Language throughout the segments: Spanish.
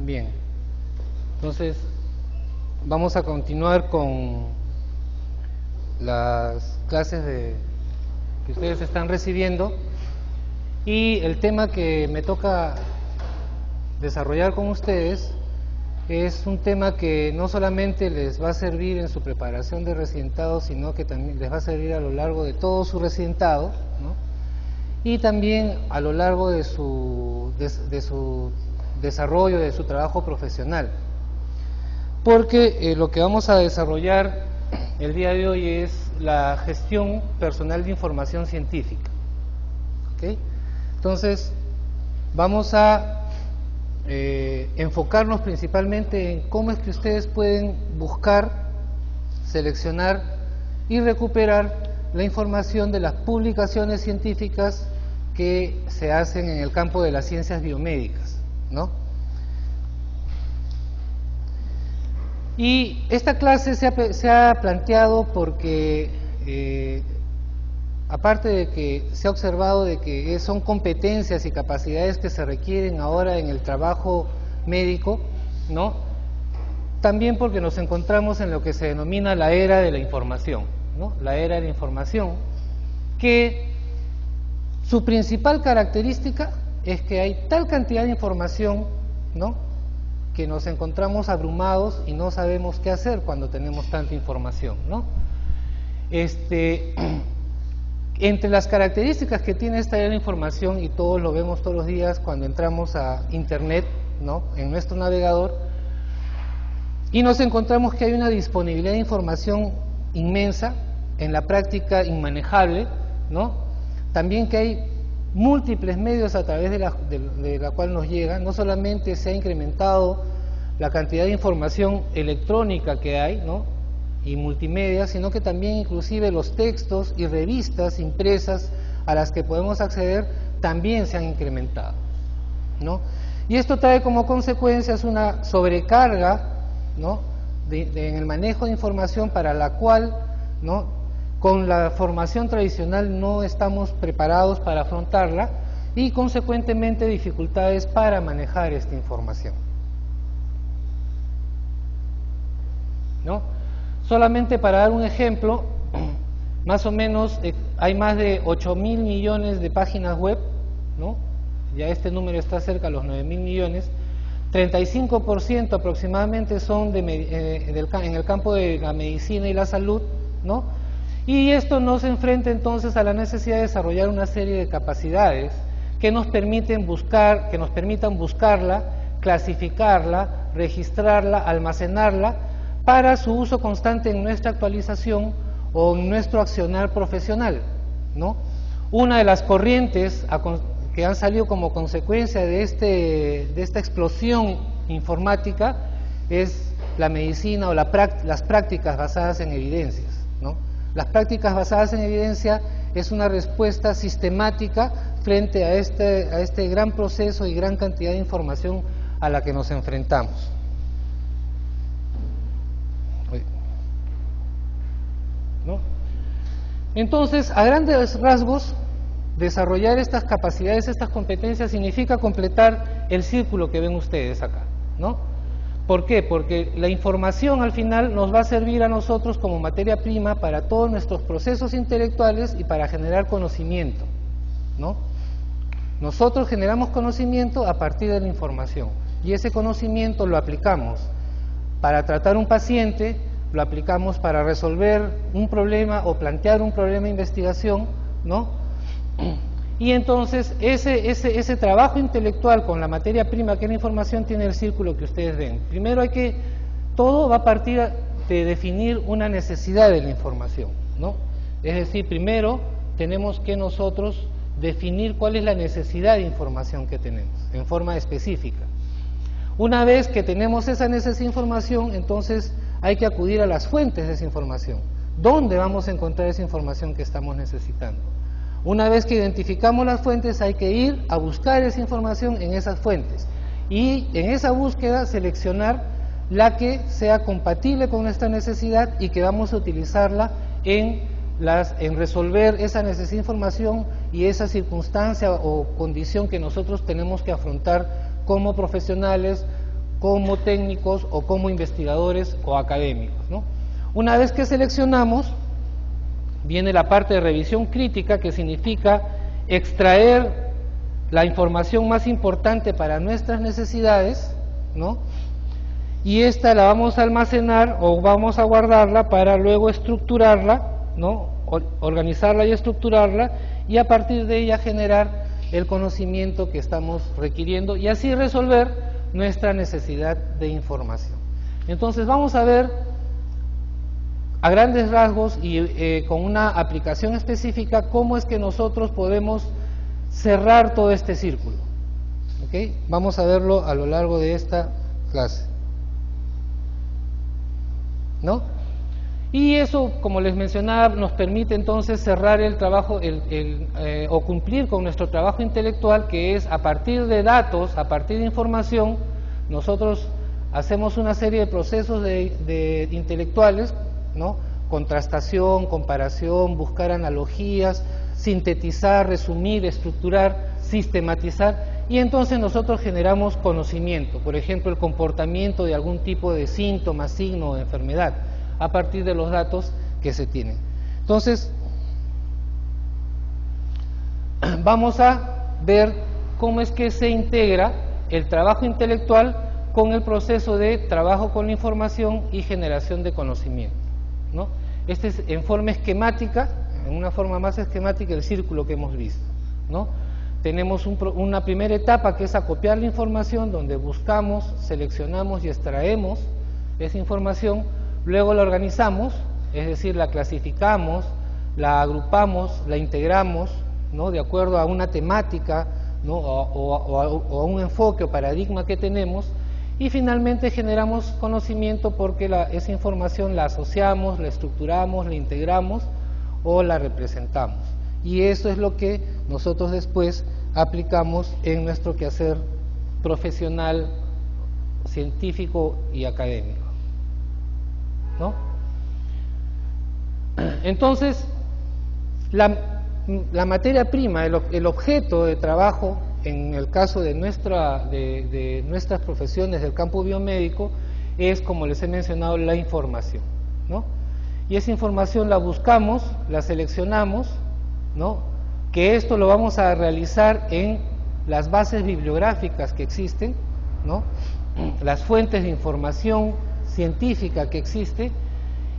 Bien, entonces vamos a continuar con las clases que ustedes están recibiendo, y el tema que me toca desarrollar con ustedes es un tema que no solamente les va a servir en su preparación de residentado, sino que también les va a servir a lo largo de todo su residentado, ¿no? Y también a lo largo de su desarrollo, de su trabajo profesional. Porque lo que vamos a desarrollar el día de hoy es la gestión personal de información científica. ¿Okay? Entonces, vamos a enfocarnos principalmente en cómo es que ustedes pueden buscar, seleccionar y recuperar la información de las publicaciones científicas que se hacen en el campo de las ciencias biomédicas, ¿no? Y esta clase se ha planteado porque, aparte de que se ha observado de que son competencias y capacidades que se requieren ahora en el trabajo médico, ¿no? También porque nos encontramos en lo que se denomina la era de la información, ¿no? La era de la información, que su principal característica es que hay tal cantidad de información, ¿no?, que nos encontramos abrumados y no sabemos qué hacer cuando tenemos tanta información, ¿no? Entre las características que tiene esta era de información, y todos lo vemos todos los días cuando entramos a internet, ¿no?, en nuestro navegador, y nos encontramos que hay una disponibilidad de información inmensa, en la práctica inmanejable, ¿no? También que hay múltiples medios a través de la cual nos llega. No solamente se ha incrementado la cantidad de información electrónica que hay, ¿no?, y multimedia, sino que también inclusive los textos y revistas impresas a las que podemos acceder también se han incrementado, ¿no? Y esto trae como consecuencias una sobrecarga, ¿no?, en el manejo de información, para la cual, ¿no?, con la formación tradicional no estamos preparados para afrontarla, y consecuentemente dificultades para manejar esta información, ¿no? Solamente para dar un ejemplo, más o menos hay más de 8.000 millones de páginas web, ¿no? Ya este número está cerca de los 9.000 millones. 35% aproximadamente son en el campo de la medicina y la salud, ¿no? Y esto nos enfrenta entonces a la necesidad de desarrollar una serie de capacidades que nos permitan buscarla, clasificarla, registrarla, almacenarla, para su uso constante en nuestra actualización o en nuestro accionar profesional, ¿no? Una de las corrientes que han salido como consecuencia de esta explosión informática es la medicina o las prácticas basadas en evidencias, ¿no? Las prácticas basadas en evidencia es una respuesta sistemática frente a este gran proceso y gran cantidad de información a la que nos enfrentamos. ¿No? Entonces, a grandes rasgos, desarrollar estas capacidades, estas competencias, significa completar el círculo que ven ustedes acá, ¿no? ¿Por qué? Porque la información al final nos va a servir a nosotros como materia prima para todos nuestros procesos intelectuales y para generar conocimiento, ¿no? Nosotros generamos conocimiento a partir de la información, y ese conocimiento lo aplicamos para tratar un paciente, lo aplicamos para resolver un problema o plantear un problema de investigación, ¿no? Y entonces ese trabajo intelectual con la materia prima que es la información tiene el círculo que ustedes ven. Primero todo va a partir de definir una necesidad de la información, ¿no? Es decir, primero tenemos que nosotros definir cuál es la necesidad de información que tenemos, en forma específica. Una vez que tenemos esa necesidad de información, entonces hay que acudir a las fuentes de esa información. ¿Dónde vamos a encontrar esa información que estamos necesitando? Una vez que identificamos las fuentes, hay que ir a buscar esa información en esas fuentes, y en esa búsqueda seleccionar la que sea compatible con nuestra necesidad y que vamos a utilizarla en resolver esa necesidad de información y esa circunstancia o condición que nosotros tenemos que afrontar como profesionales, como técnicos o como investigadores o académicos, ¿no? Una vez que seleccionamos, viene la parte de revisión crítica, que significa extraer la información más importante para nuestras necesidades, ¿no? Y esta la vamos a almacenar o vamos a guardarla para luego estructurarla, ¿no? Organizarla y estructurarla, y a partir de ella generar el conocimiento que estamos requiriendo y así resolver nuestra necesidad de información. Entonces vamos a ver a grandes rasgos y con una aplicación específica cómo es que nosotros podemos cerrar todo este círculo. ¿Okay? Vamos a verlo a lo largo de esta clase, ¿no? Y eso, como les mencionaba, nos permite entonces cerrar el trabajo o cumplir con nuestro trabajo intelectual, que es a partir de datos, a partir de información, nosotros hacemos una serie de procesos de intelectuales, ¿no? Contrastación, comparación, buscar analogías, sintetizar, resumir, estructurar, sistematizar, y entonces nosotros generamos conocimiento, por ejemplo, el comportamiento de algún tipo de síntoma, signo o enfermedad, a partir de los datos que se tienen. Entonces, vamos a ver cómo es que se integra el trabajo intelectual con el proceso de trabajo con la información y generación de conocimiento, ¿no? Este es en forma esquemática, en una forma más esquemática, el círculo que hemos visto, ¿no? Tenemos una primera etapa que es acopiar la información, donde buscamos, seleccionamos y extraemos esa información. Luego la organizamos, es decir, la clasificamos, la agrupamos, la integramos, ¿no? De acuerdo a una temática, ¿no? o a un enfoque o paradigma que tenemos, y finalmente generamos conocimiento porque esa información la asociamos, la estructuramos, la integramos o la representamos. Y eso es lo que nosotros después aplicamos en nuestro quehacer profesional, científico y académico, ¿no? Entonces, la materia prima, el objeto de trabajo, en el caso de nuestras profesiones del campo biomédico, es, como les he mencionado, la información, ¿no? Y esa información la buscamos, la seleccionamos, ¿no? Que esto lo vamos a realizar en las bases bibliográficas que existen, ¿no? Las fuentes de información científica que existe,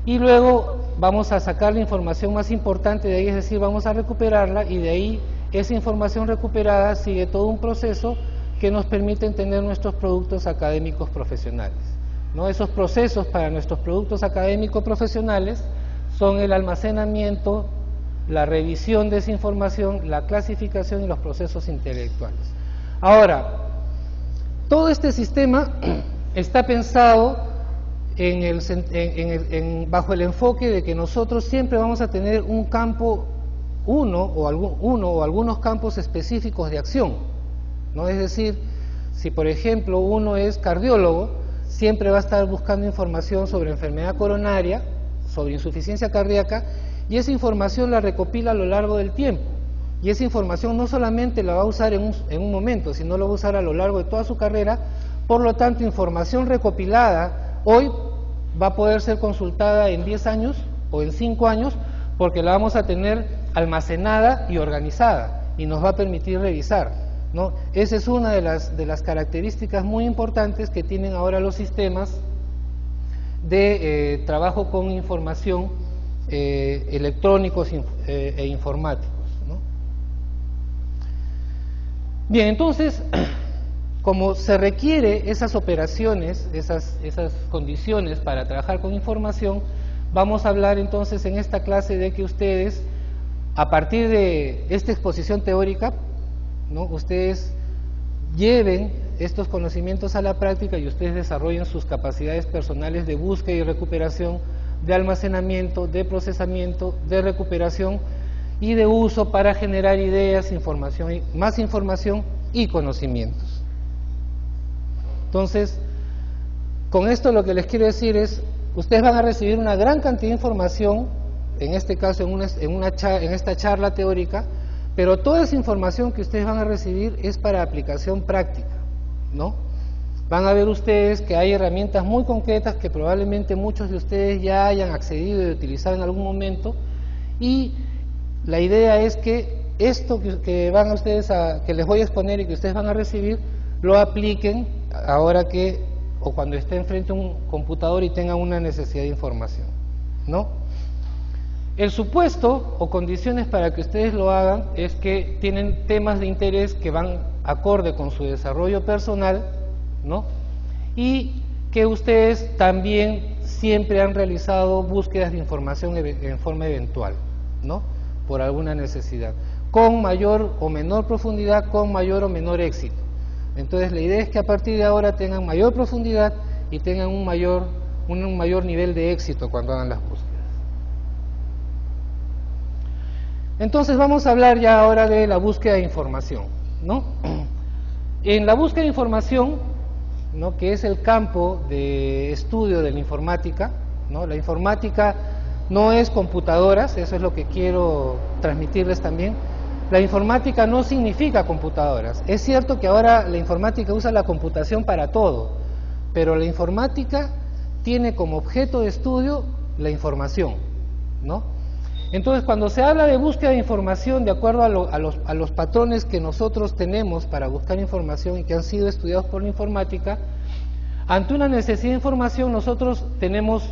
y luego vamos a sacar la información más importante de ahí, es decir, vamos a recuperarla, y de ahí esa información recuperada sigue todo un proceso que nos permite entender nuestros productos académicos profesionales, ¿no? Esos procesos para nuestros productos académicos profesionales son el almacenamiento, la revisión de esa información, la clasificación y los procesos intelectuales. Ahora, todo este sistema está pensado bajo el enfoque de que nosotros siempre vamos a tener un campo, uno o algunos campos específicos de acción, ¿no? Es decir, si por ejemplo uno es cardiólogo, siempre va a estar buscando información sobre enfermedad coronaria, sobre insuficiencia cardíaca, y esa información la recopila a lo largo del tiempo, y esa información no solamente la va a usar en un momento, sino la va a usar a lo largo de toda su carrera. Por lo tanto, información recopilada hoy va a poder ser consultada en 10 años o en 5 años, porque la vamos a tener almacenada y organizada, y nos va a permitir revisar, ¿no? Esa es una de las características muy importantes que tienen ahora los sistemas de trabajo con información electrónicos e informáticos, ¿no? Bien, entonces, como se requiere esas operaciones, esas condiciones para trabajar con información, vamos a hablar entonces en esta clase de que ustedes, a partir de esta exposición teórica, ¿no? Ustedes lleven estos conocimientos a la práctica y ustedes desarrollen sus capacidades personales de búsqueda y recuperación, de almacenamiento, de procesamiento, de recuperación y de uso para generar ideas, más información y conocimientos. Entonces, con esto lo que les quiero decir es, ustedes van a recibir una gran cantidad de información, en este caso en esta charla teórica, pero toda esa información que ustedes van a recibir es para aplicación práctica, ¿no? van a ver ustedes que hay herramientas muy concretas que probablemente muchos de ustedes ya hayan accedido y utilizado en algún momento, y la idea es que esto que van a ustedes que les voy a exponer y que ustedes van a recibir, lo apliquen ahora que, o cuando estén frente a un computador y tengan una necesidad de información, ¿no? El supuesto o condiciones para que ustedes lo hagan es que tienen temas de interés que van acorde con su desarrollo personal, ¿no? Y que ustedes también siempre han realizado búsquedas de información en forma eventual, ¿no? Por alguna necesidad, con mayor o menor profundidad, con mayor o menor éxito. Entonces la idea es que a partir de ahora tengan mayor profundidad y tengan un mayor nivel de éxito cuando hagan las búsquedas. Entonces vamos a hablar ya ahora de la búsqueda de información, ¿no? En la búsqueda de información, ¿no?, que es el campo de estudio de la informática, ¿no? La informática no es computadoras, eso es lo que quiero transmitirles también. La informática no significa computadoras. Es cierto que ahora la informática usa la computación para todo, pero la informática tiene como objeto de estudio la información, ¿no? Entonces, cuando se habla de búsqueda de información de acuerdo a los patrones que nosotros tenemos para buscar información y que han sido estudiados por la informática, ante una necesidad de información nosotros tenemos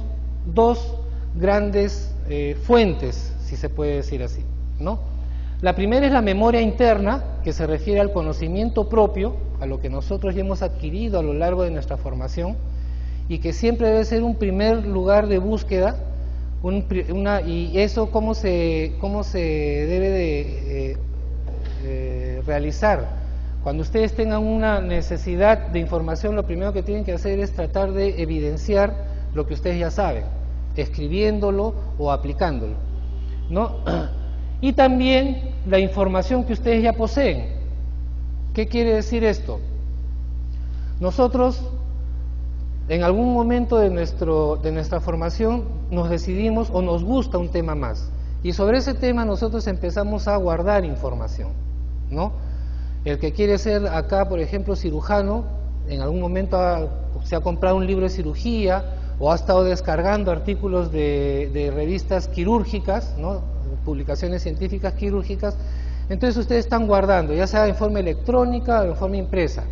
dos grandes fuentes, si se puede decir así, ¿no? La primera es la memoria interna, que se refiere al conocimiento propio, a lo que nosotros ya hemos adquirido a lo largo de nuestra formación, y que siempre debe ser un primer lugar de búsqueda. Y eso cómo se debe de realizar. Cuando ustedes tengan una necesidad de información, lo primero que tienen que hacer es tratar de evidenciar lo que ustedes ya saben, escribiéndolo o aplicándolo, ¿no? Y también la información que ustedes ya poseen. ¿Qué quiere decir esto? Nosotros en algún momento de nuestra formación nos decidimos o nos gusta un tema más, y sobre ese tema nosotros empezamos a guardar información, ¿no? El que quiere ser acá, por ejemplo, cirujano, en algún momento se ha comprado un libro de cirugía o ha estado descargando artículos de revistas quirúrgicas, ¿no?, publicaciones científicas quirúrgicas. Entonces ustedes están guardando, ya sea en forma electrónica o en forma impresa.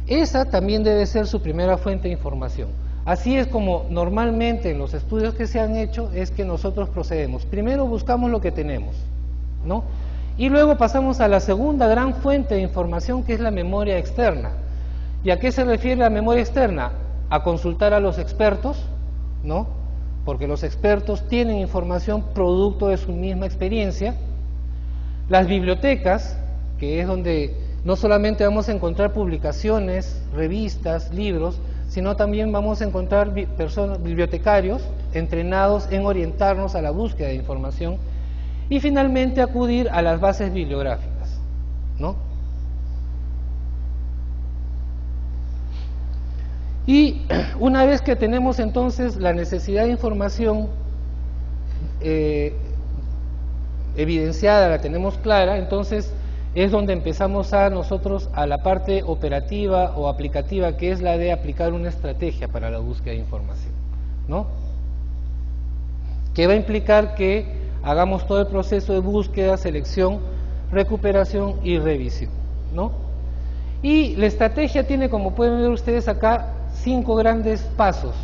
Esa también debe ser su primera fuente de información. Así es como normalmente en los estudios que se han hecho es que nosotros procedemos. Primero buscamos lo que tenemos, ¿no? Y luego pasamos a la segunda gran fuente de información, que es la memoria externa. ¿Y a qué se refiere la memoria externa? A consultar a los expertos, ¿no? Porque los expertos tienen información producto de su misma experiencia. Las bibliotecas, que es donde no solamente vamos a encontrar publicaciones, revistas, libros, sino también vamos a encontrar bibliotecarios entrenados en orientarnos a la búsqueda de información, y finalmente acudir a las bases bibliográficas, ¿no? Y una vez que tenemos entonces la necesidad de información evidenciada, la tenemos clara, entonces es donde empezamos nosotros a la parte operativa o aplicativa, que es la de aplicar una estrategia para la búsqueda de información, ¿no? Que va a implicar que hagamos todo el proceso de búsqueda, selección, recuperación y revisión, ¿no? Y la estrategia tiene, como pueden ver ustedes acá, 5 grandes pasos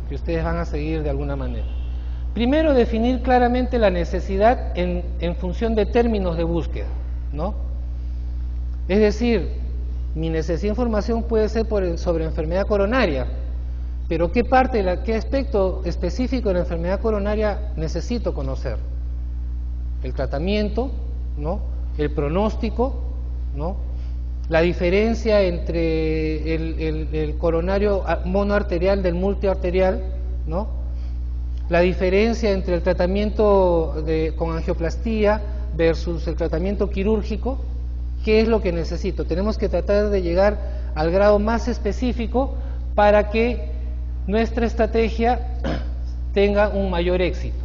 que ustedes van a seguir de alguna manera. Primero, definir claramente la necesidad en función de términos de búsqueda, ¿no? Es decir, mi necesidad de información puede ser sobre enfermedad coronaria, pero ¿qué aspecto específico de la enfermedad coronaria necesito conocer? El tratamiento, ¿no? El pronóstico, ¿no? La diferencia entre el coronario monoarterial del multiarterial, ¿no? La diferencia entre el tratamiento con angioplastía versus el tratamiento quirúrgico. ¿Qué es lo que necesito? Tenemos que tratar de llegar al grado más específico para que nuestra estrategia tenga un mayor éxito.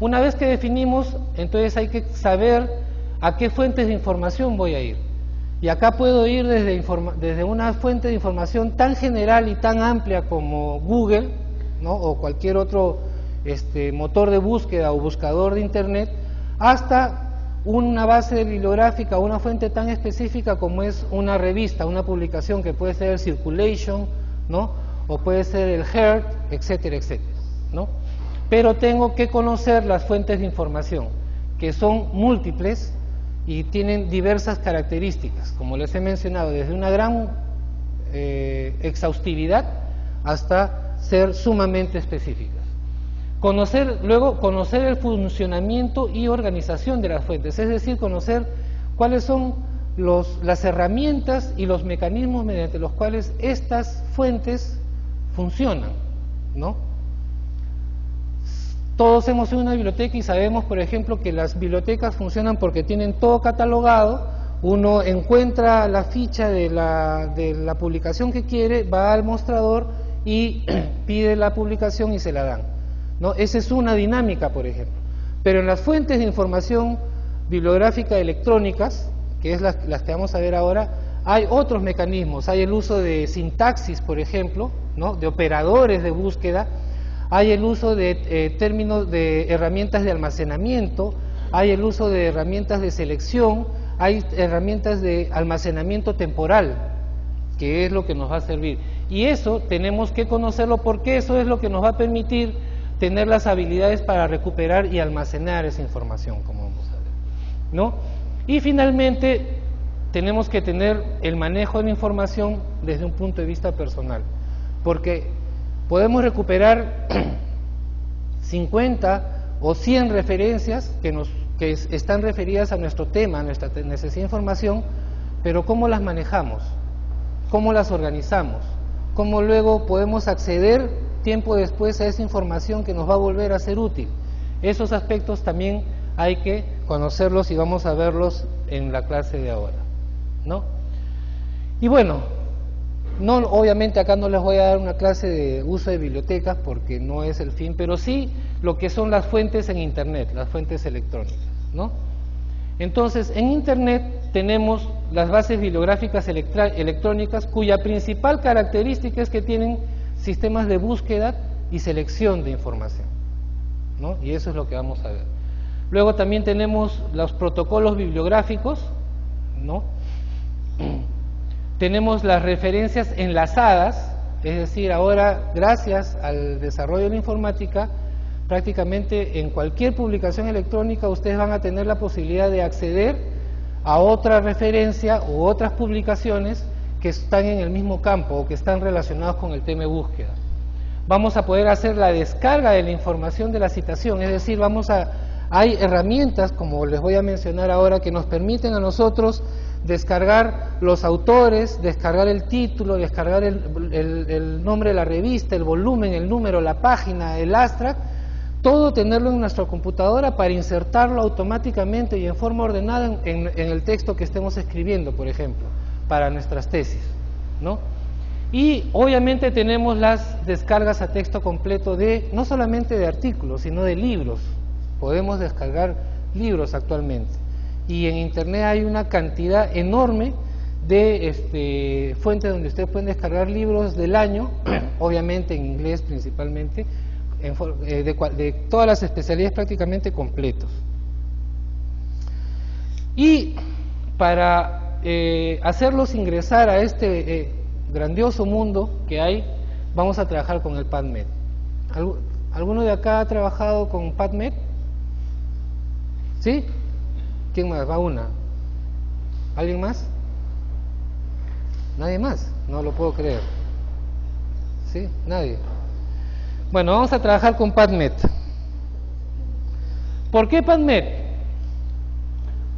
Una vez que definimos, entonces hay que saber a qué fuentes de información voy a ir. Y acá puedo ir desde una fuente de información tan general y tan amplia como Google, ¿no? O cualquier otro motor de búsqueda o buscador de Internet, hasta una base bibliográfica, una fuente tan específica como es una revista, una publicación que puede ser el Circulation, ¿no? O puede ser el Heart, etcétera, etcétera, ¿no? Pero tengo que conocer las fuentes de información, que son múltiples y tienen diversas características, como les he mencionado, desde una gran exhaustividad hasta ser sumamente específicas. Luego conocer el funcionamiento y organización de las fuentes, es decir, conocer cuáles son las herramientas y los mecanismos mediante los cuales estas fuentes funcionan, ¿no? Todos hemos ido a una biblioteca y sabemos, por ejemplo, que las bibliotecas funcionan porque tienen todo catalogado. Uno encuentra la ficha de la publicación que quiere, va al mostrador y pide la publicación y se la dan, ¿no? Esa es una dinámica, por ejemplo. Pero en las fuentes de información bibliográfica electrónicas, que es las que vamos a ver ahora, hay otros mecanismos. Hay el uso de sintaxis, por ejemplo, ¿no? De operadores de búsqueda. Hay el uso de términos de herramientas de almacenamiento, hay el uso de herramientas de selección, hay herramientas de almacenamiento temporal, que es lo que nos va a servir. Y eso tenemos que conocerlo porque eso es lo que nos va a permitir tener las habilidades para recuperar y almacenar esa información, como vamos a ver, ¿no? Y finalmente tenemos que tener el manejo de la información desde un punto de vista personal, porque podemos recuperar 50 o 100 referencias que están referidas a nuestro tema, a nuestra necesidad de información, pero ¿cómo las manejamos? ¿Cómo las organizamos? ¿Cómo luego podemos acceder tiempo después a esa información que nos va a volver a ser útil? Esos aspectos también hay que conocerlos y vamos a verlos en la clase de ahora, ¿no? Y bueno, obviamente acá no les voy a dar una clase de uso de bibliotecas porque no es el fin, pero sí lo que son las fuentes en Internet, las fuentes electrónicas, ¿no? Entonces, en Internet tenemos las bases bibliográficas electrónicas cuya principal característica es que tienen sistemas de búsqueda y selección de información, ¿no? Y eso es lo que vamos a ver. Luego también tenemos los protocolos bibliográficos, ¿no? Tenemos las referencias enlazadas, es decir, ahora gracias al desarrollo de la informática, prácticamente en cualquier publicación electrónica ustedes van a tener la posibilidad de acceder a otra referencia u otras publicaciones que están en el mismo campo o que están relacionados con el tema de búsqueda. Vamos a poder hacer la descarga de la información de la citación, es decir, hay herramientas, como les voy a mencionar ahora, que nos permiten a nosotros descargar los autores, descargar el título, descargar el nombre de la revista, el volumen, el número, la página, el abstract, todo tenerlo en nuestra computadora para insertarlo automáticamente y en forma ordenada en el texto que estemos escribiendo, por ejemplo, para nuestras tesis, ¿no? Y obviamente tenemos las descargas a texto completo no solamente de artículos, sino de libros. Podemos descargar libros actualmente. Y en Internet hay una cantidad enorme de fuentes donde ustedes pueden descargar libros del año, obviamente en inglés principalmente, de todas las especialidades prácticamente completos. Y para hacerlos ingresar a este grandioso mundo que hay, vamos a trabajar con el PubMed. ¿Alguno de acá ha trabajado con PubMed? ¿Sí? ¿Quién más? Va una. ¿Alguien más? ¿Nadie más? No lo puedo creer. ¿Sí? Nadie. Bueno, vamos a trabajar con PubMed. ¿Por qué PubMed?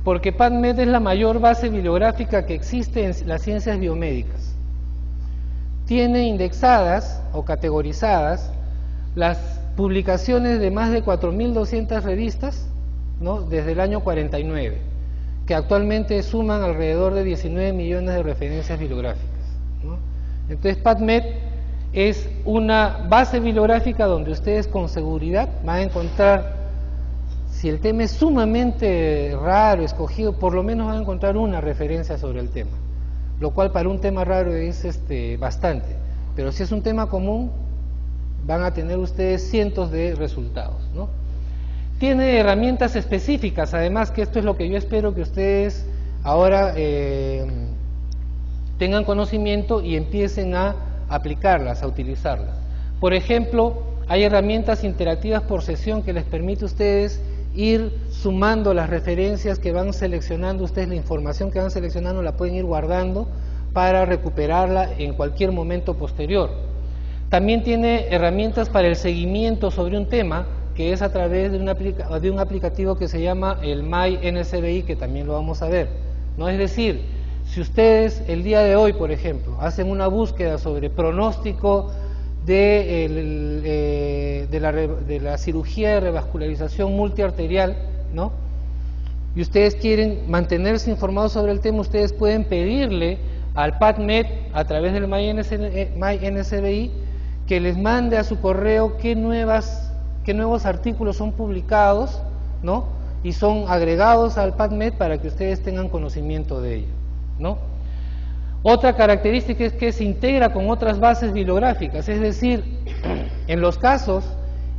Porque PubMed es la mayor base bibliográfica que existe en las ciencias biomédicas. Tiene indexadas o categorizadas las publicaciones de más de 4.200 revistas, ¿no? Desde el año 49, que actualmente suman alrededor de 19 millones de referencias bibliográficas, ¿no? Entonces PubMed es una base bibliográfica donde ustedes con seguridad van a encontrar Si el tema es sumamente raro, escogido, por lo menos van a encontrar una referencia sobre el tema, lo cual para un tema raro es bastante, pero si es un tema común, van a tener ustedes cientos de resultados, ¿no? Tiene herramientas específicas, además, que esto es lo que yo espero que ustedes ahora tengan conocimiento y empiecen a aplicarlas, a utilizarlas. Por ejemplo, hay herramientas interactivas por sesión que les permite a ustedes ir sumando las referencias que van seleccionando ustedes, la información que van seleccionando la pueden ir guardando para recuperarla en cualquier momento posterior. También tiene herramientas para el seguimiento sobre un tema, que es a través de un aplicativo que se llama el MyNSBI, que también lo vamos a ver, ¿no? Es decir, si ustedes el día de hoy, por ejemplo, hacen una búsqueda sobre pronóstico de la cirugía de revascularización multiarterial, ¿no? Y ustedes quieren mantenerse informados sobre el tema, ustedes pueden pedirle al PubMed a través del MyNSBI que les mande a su correo qué nuevos artículos son publicados, ¿no? Y son agregados al PubMed para que ustedes tengan conocimiento de ello, ¿no? Otra característica es que se integra con otras bases bibliográficas, es decir, en los casos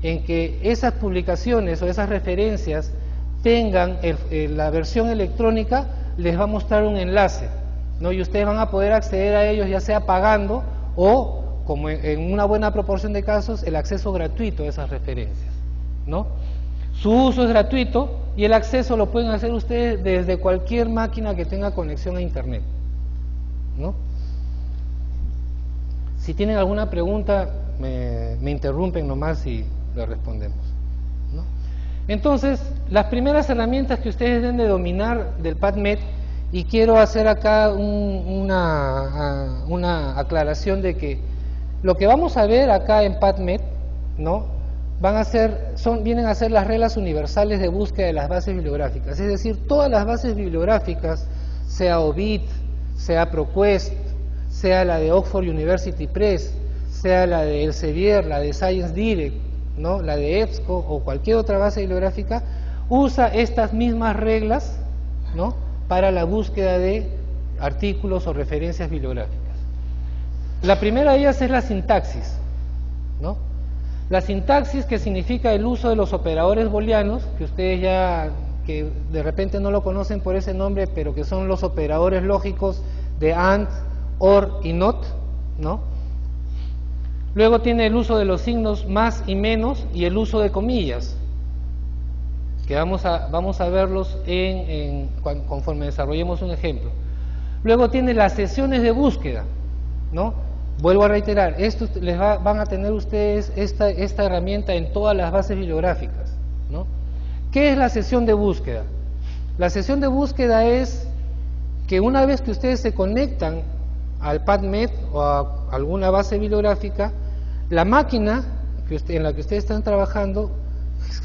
en que esas publicaciones o esas referencias tengan la versión electrónica, les va a mostrar un enlace, ¿no? Y ustedes van a poder acceder a ellos ya sea pagando o, como en una buena proporción de casos, el acceso gratuito a esas referencias, ¿no? Su uso es gratuito y el acceso lo pueden hacer ustedes desde cualquier máquina que tenga conexión a internet, ¿no? Si tienen alguna pregunta, me interrumpen nomás y le respondemos, ¿no? Entonces, las primeras herramientas que ustedes deben de dominar del PubMed, y quiero hacer acá una aclaración de que lo que vamos a ver acá en PubMed, ¿no? Vienen a ser las reglas universales de búsqueda de las bases bibliográficas, es decir, todas las bases bibliográficas, sea OBIT, sea ProQuest, sea la de Oxford University Press, sea la de Elsevier, la de Science Direct, ¿no? La de EBSCO o cualquier otra base bibliográfica, usa estas mismas reglas, ¿no? Para la búsqueda de artículos o referencias bibliográficas. La primera de ellas es la sintaxis, ¿no? La sintaxis, que significa el uso de los operadores booleanos, que ustedes que de repente no lo conocen por ese nombre, pero que son los operadores lógicos de AND, OR y NOT, ¿no? Luego tiene el uso de los signos más y menos y el uso de comillas, que vamos a verlos conforme desarrollemos un ejemplo. Luego tiene las sesiones de búsqueda, ¿no? Vuelvo a reiterar, van a tener ustedes esta herramienta en todas las bases bibliográficas, ¿no? ¿Qué es la sesión de búsqueda? La sesión de búsqueda es que una vez que ustedes se conectan al PubMed o a alguna base bibliográfica, la máquina en la que ustedes están trabajando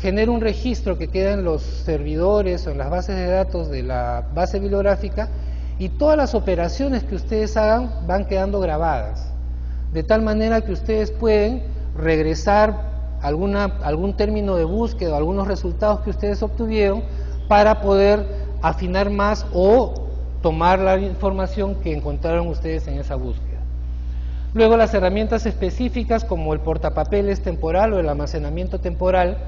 genera un registro que queda en los servidores o en las bases de datos de la base bibliográfica, y todas las operaciones que ustedes hagan van quedando grabadas, de tal manera que ustedes pueden regresar algún término de búsqueda o algunos resultados que ustedes obtuvieron para poder afinar más o tomar la información que encontraron ustedes en esa búsqueda. Luego, las herramientas específicas como el portapapeles temporal o el almacenamiento temporal,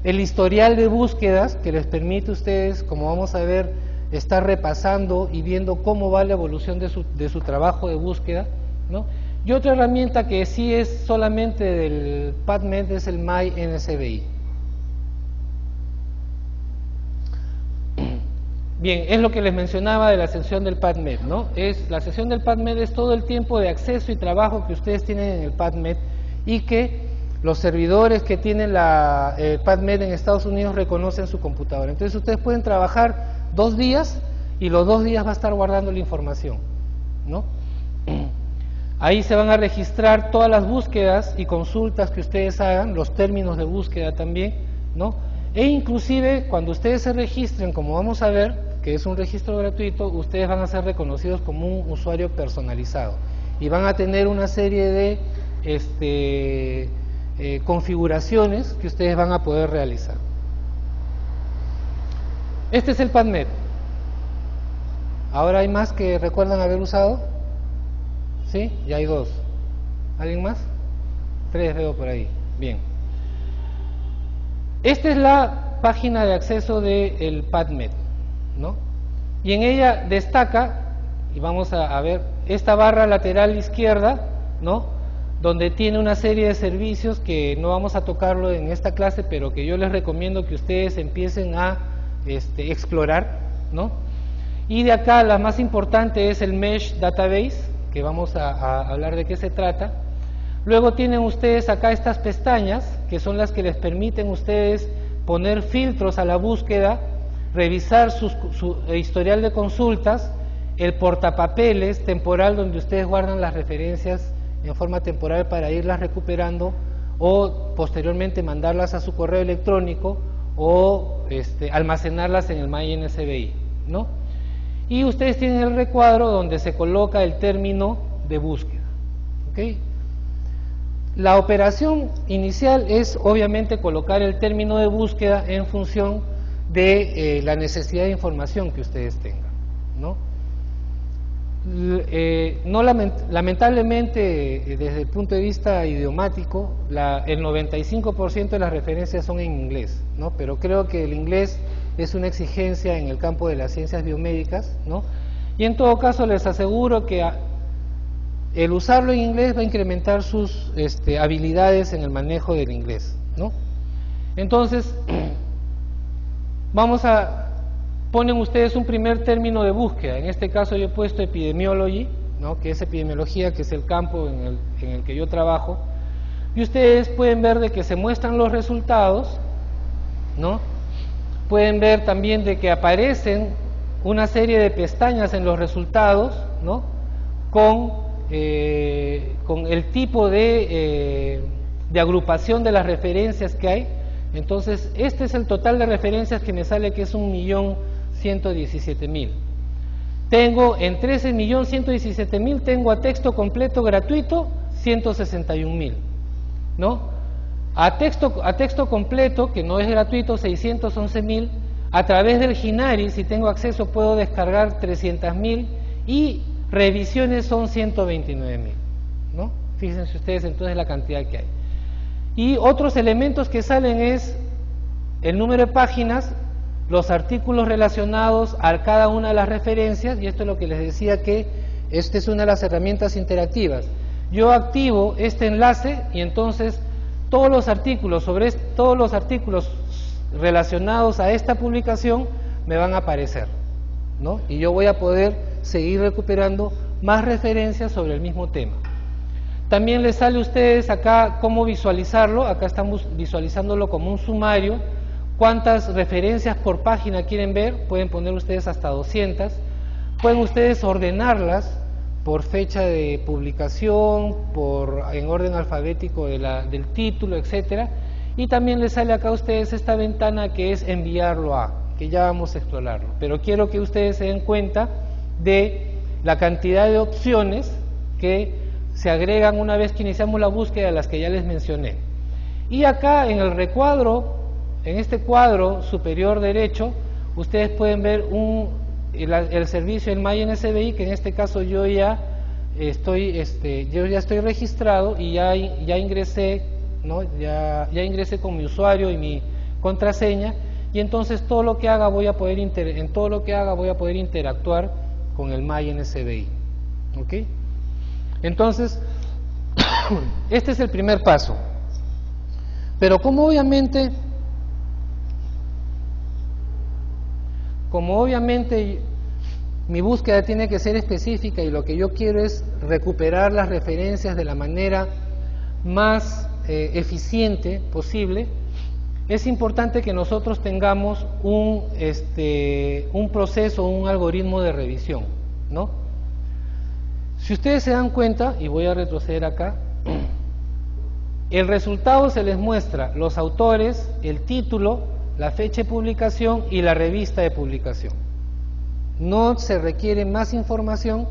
el historial de búsquedas que les permite a ustedes, como vamos a ver, estar repasando y viendo cómo va la evolución de su trabajo de búsqueda, ¿no? Y otra herramienta que sí es solamente del PubMed es el MyNSBI. Bien, es lo que les mencionaba de la sesión del PubMed, ¿no? La sesión del PubMed es todo el tiempo de acceso y trabajo que ustedes tienen en el PubMed, y que los servidores que tienen el PubMed en Estados Unidos reconocen su computadora. Entonces ustedes pueden trabajar 2 días y los 2 días va a estar guardando la información, ¿no? Ahí se van a registrar todas las búsquedas y consultas que ustedes hagan, los términos de búsqueda también, ¿no? E inclusive cuando ustedes se registren, como vamos a ver, que es un registro gratuito, ustedes van a ser reconocidos como un usuario personalizado y van a tener una serie de configuraciones que ustedes van a poder realizar. Este es el PubMed. Ahora hay más que recuerdan haber usado. ¿Sí? Ya hay 2. ¿Alguien más? 3 veo por ahí. Bien. Esta es la página de acceso del PubMed, ¿no? Y en ella destaca, y vamos a ver, esta barra lateral izquierda, ¿no? Donde tiene una serie de servicios que no vamos a tocarlo en esta clase, pero que yo les recomiendo que ustedes empiecen a explorar, ¿no? Y de acá la más importante es el Mesh Database, que vamos a hablar de qué se trata. Luego tienen ustedes acá estas pestañas, que son las que les permiten ustedes poner filtros a la búsqueda, revisar su historial de consultas, el portapapeles temporal donde ustedes guardan las referencias en forma temporal para irlas recuperando o posteriormente mandarlas a su correo electrónico o almacenarlas en el MyNSBI, ¿no? Y ustedes tienen el recuadro donde se coloca el término de búsqueda, ¿ok? La operación inicial es obviamente colocar el término de búsqueda en función de la necesidad de información que ustedes tengan, ¿no? Lamentablemente, desde el punto de vista idiomático, el 95% de las referencias son en inglés, ¿no? Pero creo que el inglés es una exigencia en el campo de las ciencias biomédicas, ¿no? Y en todo caso les aseguro que el usarlo en inglés va a incrementar sus habilidades en el manejo del inglés, ¿no? Entonces, ponen ustedes un primer término de búsqueda. En este caso yo he puesto epidemiology, ¿no? Que es epidemiología, que es el campo en el que yo trabajo. Y ustedes pueden ver de que se muestran los resultados, ¿no? Pueden ver también de que aparecen una serie de pestañas en los resultados, ¿no? Con el tipo de agrupación de las referencias que hay. Entonces, este es el total de referencias que me sale, que es 1.117.000. Tengo en 13.117.000, tengo a texto completo gratuito 161.000, ¿no? A texto completo, que no es gratuito, 611.000. A través del Ginari, si tengo acceso, puedo descargar 300.000 y revisiones son 129.000, ¿no? Fíjense ustedes entonces la cantidad que hay. Y otros elementos que salen es el número de páginas, los artículos relacionados a cada una de las referencias, y esto es lo que les decía, que esta es una de las herramientas interactivas. Yo activo este enlace y entonces todos los artículos relacionados a esta publicación me van a aparecer, ¿no? Y yo voy a poder seguir recuperando más referencias sobre el mismo tema. También les sale a ustedes acá cómo visualizarlo. Acá estamos visualizándolo como un sumario. Cuántas referencias por página quieren ver, pueden poner ustedes hasta 200. Pueden ustedes ordenarlas por fecha de publicación, en orden alfabético del título, etcétera. Y también les sale acá a ustedes esta ventana que es enviarlo a, que ya vamos a explorarlo. Pero quiero que ustedes se den cuenta de la cantidad de opciones que se agregan una vez que iniciamos la búsqueda, de las que ya les mencioné. Y acá en el recuadro, en este cuadro superior derecho, ustedes pueden ver el servicio en MyNSBI, que en este caso yo ya estoy registrado y ya ingresé, ¿no? Ya ingresé con mi usuario y mi contraseña, y entonces todo lo que haga voy a poder interactuar con el MyNSBI, ¿ok? Entonces, este es el primer paso. Pero como obviamente mi búsqueda tiene que ser específica y lo que yo quiero es recuperar las referencias de la manera más eficiente posible, es importante que nosotros tengamos un proceso, un algoritmo de revisión, ¿no? Si ustedes se dan cuenta, y voy a retroceder acá, el resultado se les muestra los autores, el título, la fecha de publicación y la revista de publicación. No se requiere más información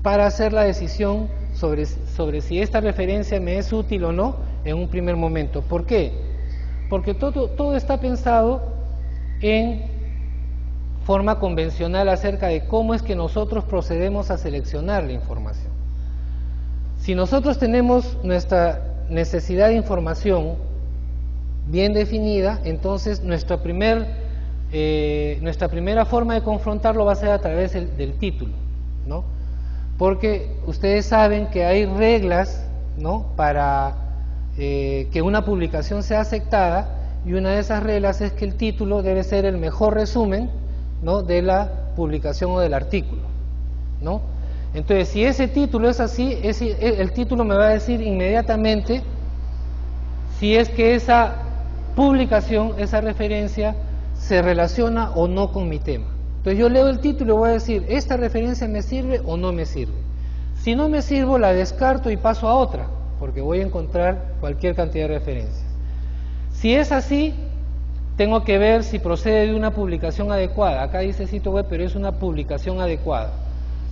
para hacer la decisión sobre si esta referencia me es útil o no en un primer momento. ¿Por qué? Porque todo está pensado en forma convencional acerca de cómo es que nosotros procedemos a seleccionar la información. Si nosotros tenemos nuestra necesidad de información bien definida, entonces nuestra primera forma de confrontarlo va a ser a través del título, ¿no? Porque ustedes saben que hay reglas, ¿no?, para que una publicación sea aceptada, y una de esas reglas es que el título debe ser el mejor resumen, ¿no?, de la publicación o del artículo, ¿no? Entonces, si ese título es así, el título me va a decir inmediatamente si es que esa publicación, esa referencia, se relaciona o no con mi tema. Entonces yo leo el título y voy a decir, ¿esta referencia me sirve o no me sirve? Si no me sirve, la descarto y paso a otra, porque voy a encontrar cualquier cantidad de referencias. Si es así, tengo que ver si procede de una publicación adecuada. Acá dice sitio web, pero es una publicación adecuada.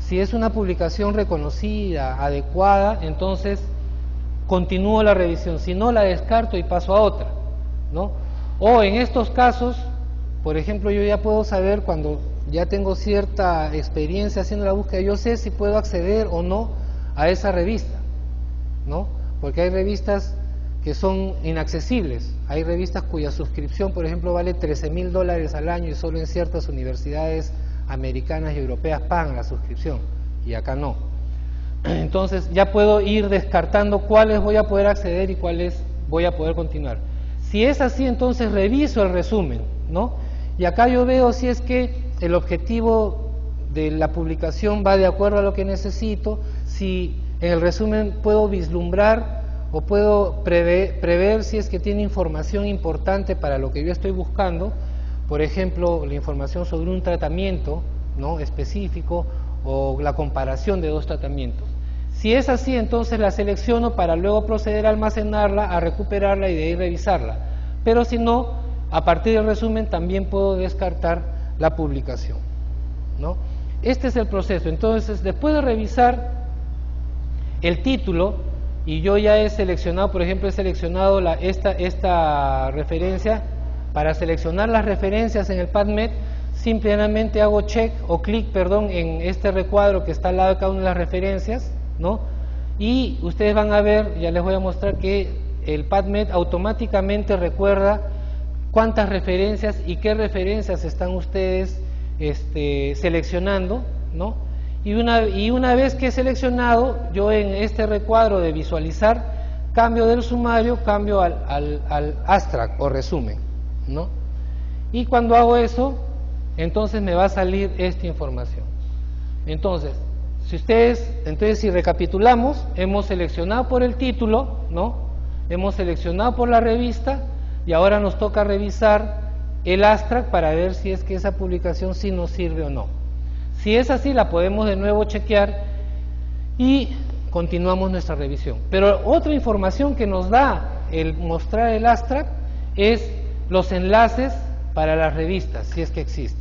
Si es una publicación reconocida, adecuada, entonces continúo la revisión. Si no, la descarto y paso a otra, ¿no? O en estos casos, por ejemplo, yo ya puedo saber, cuando ya tengo cierta experiencia haciendo la búsqueda, yo sé si puedo acceder o no a esa revista, ¿no? Porque hay revistas que son inaccesibles. Hay revistas cuya suscripción, por ejemplo, vale $13,000 al año y solo en ciertas universidades americanas y europeas pagan la suscripción, y acá no. Entonces ya puedo ir descartando cuáles voy a poder acceder y cuáles voy a poder continuar. Si es así, entonces reviso el resumen, ¿no? Y acá yo veo si es que el objetivo de la publicación va de acuerdo a lo que necesito, si en el resumen puedo vislumbrar o puedo prever si es que tiene información importante para lo que yo estoy buscando, por ejemplo, la información sobre un tratamiento, ¿no?, específico, o la comparación de dos tratamientos. Si es así, entonces la selecciono para luego proceder a almacenarla, a recuperarla y de ahí revisarla. Pero si no, a partir del resumen también puedo descartar la publicación, ¿no? Este es el proceso. Entonces, después de revisar el título, y yo ya he seleccionado, por ejemplo, he seleccionado esta referencia. Para seleccionar las referencias en el PubMed, simplemente hago check o clic, en este recuadro que está al lado de cada una de las referencias, ¿no? Y ustedes van a ver, ya les voy a mostrar que el PubMed automáticamente recuerda cuántas referencias y qué referencias están ustedes seleccionando, ¿no? Y una vez que he seleccionado, yo en este recuadro de visualizar, cambio del sumario, cambio al abstract o resumen, ¿no? Y cuando hago eso, entonces me va a salir esta información. Entonces, si recapitulamos, hemos seleccionado por el título, ¿no?, hemos seleccionado por la revista, y ahora nos toca revisar el abstract para ver si es que esa publicación sí nos sirve o no. Si es así, la podemos de nuevo chequear y continuamos nuestra revisión. Pero otra información que nos da el mostrar el abstract es los enlaces para las revistas, si es que existe.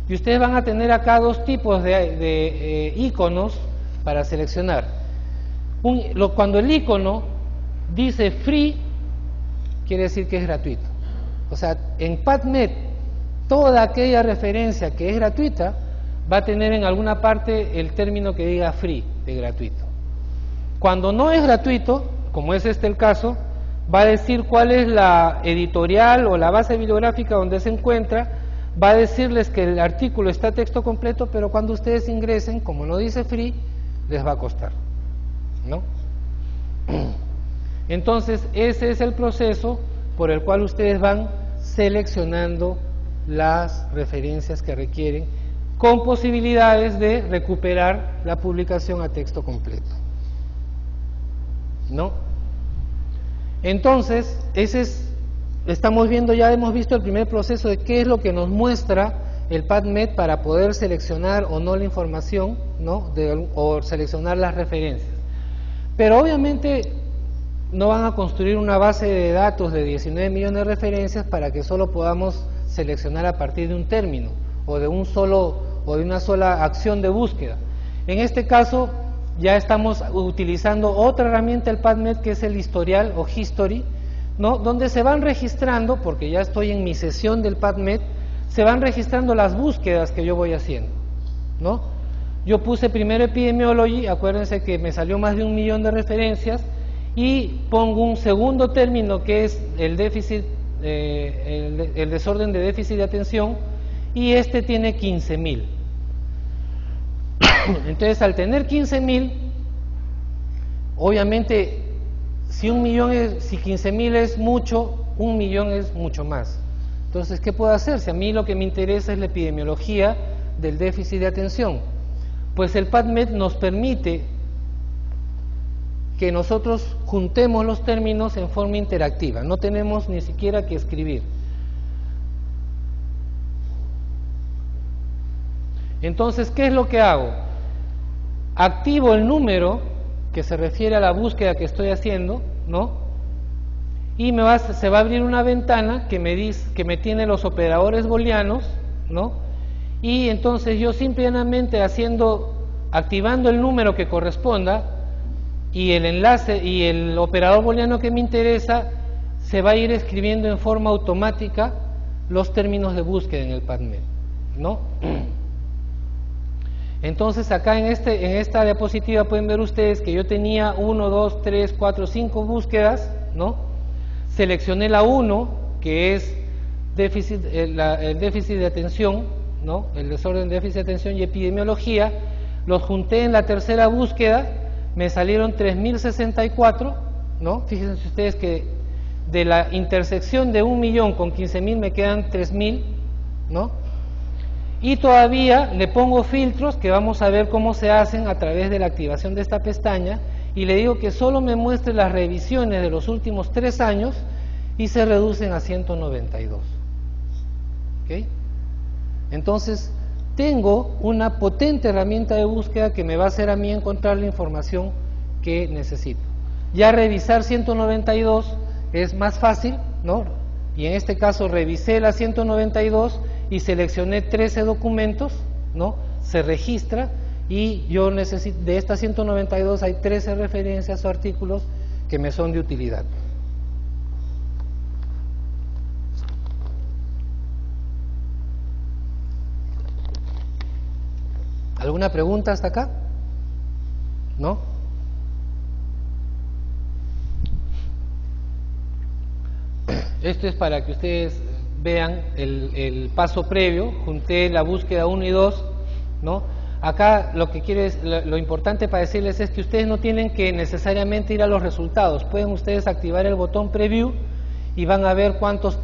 Y ustedes van a tener acá dos tipos de iconos para seleccionar. Cuando el icono dice free, quiere decir que es gratuito. O sea, en PubMed, toda aquella referencia que es gratuita va a tener en alguna parte el término que diga free, de gratuito. Cuando no es gratuito, como es el caso, va a decir cuál es la editorial o la base bibliográfica donde se encuentra, va a decirles que el artículo está texto completo, pero cuando ustedes ingresen, como no dice free, les va a costar, ¿no? Entonces, ese es el proceso por el cual ustedes van seleccionando las referencias que requieren, con posibilidades de recuperar la publicación a texto completo, ¿no? Entonces, estamos viendo, ya hemos visto el primer proceso de qué es lo que nos muestra el PubMed para poder seleccionar o no la información, ¿no?, o seleccionar las referencias. Pero obviamente no van a construir una base de datos de 19 millones de referencias para que solo podamos seleccionar a partir de un término o de una sola acción de búsqueda. En este caso ya estamos utilizando otra herramienta del PubMed, que es el historial o history, ¿no?, donde se van registrando, porque ya estoy en mi sesión del PubMed, se van registrando las búsquedas que yo voy haciendo, ¿no? Yo puse primero epidemiology, acuérdense que me salió más de 1 millón de referencias, y pongo un segundo término que es el déficit, el desorden de déficit de atención, y este tiene 15.000. Entonces, al tener 15.000, obviamente, si 15.000 es mucho, 1 millón es mucho más. Entonces, ¿qué puedo hacer? Si a mí lo que me interesa es la epidemiología del déficit de atención, pues el PubMed nos permite que nosotros juntemos los términos en forma interactiva, no tenemos ni siquiera que escribir. Entonces, ¿qué es lo que hago? Activo el número que se refiere a la búsqueda que estoy haciendo, ¿no? Y se va a abrir una ventana que me tiene los operadores booleanos, ¿no? Y entonces yo simplemente activando el número que corresponda y el enlace y el operador booleano que me interesa, se va a ir escribiendo en forma automática los términos de búsqueda en el PubMed, ¿no? Entonces acá en esta diapositiva pueden ver ustedes que yo tenía 1, 2, 3, 4, 5 búsquedas, ¿no? Seleccioné la 1, que es el déficit de atención, ¿no? El desorden de déficit de atención y epidemiología. Los junté en la tercera búsqueda, me salieron 3.064, ¿no? Fíjense ustedes que de la intersección de 1 millón con 15.000 me quedan 3.000, ¿no? Y todavía le pongo filtros que vamos a ver cómo se hacen a través de la activación de esta pestaña, y le digo que solo me muestre las revisiones de los últimos 3 años y se reducen a 192. ¿Ok? Entonces, tengo una potente herramienta de búsqueda que me va a hacer a mí encontrar la información que necesito. Ya revisar 192 es más fácil, ¿no? Y en este caso revisé la 192 y seleccioné 13 documentos, ¿no? Se registra y yo necesito, de estas 192 hay 13 referencias o artículos que me son de utilidad. ¿Alguna pregunta hasta acá? ¿No? Esto es para que ustedes vean el paso previo. Junté la búsqueda 1 y 2, ¿no? Acá lo importante para decirles es que ustedes no tienen que necesariamente ir a los resultados. Pueden ustedes activar el botón preview y van a ver cuántas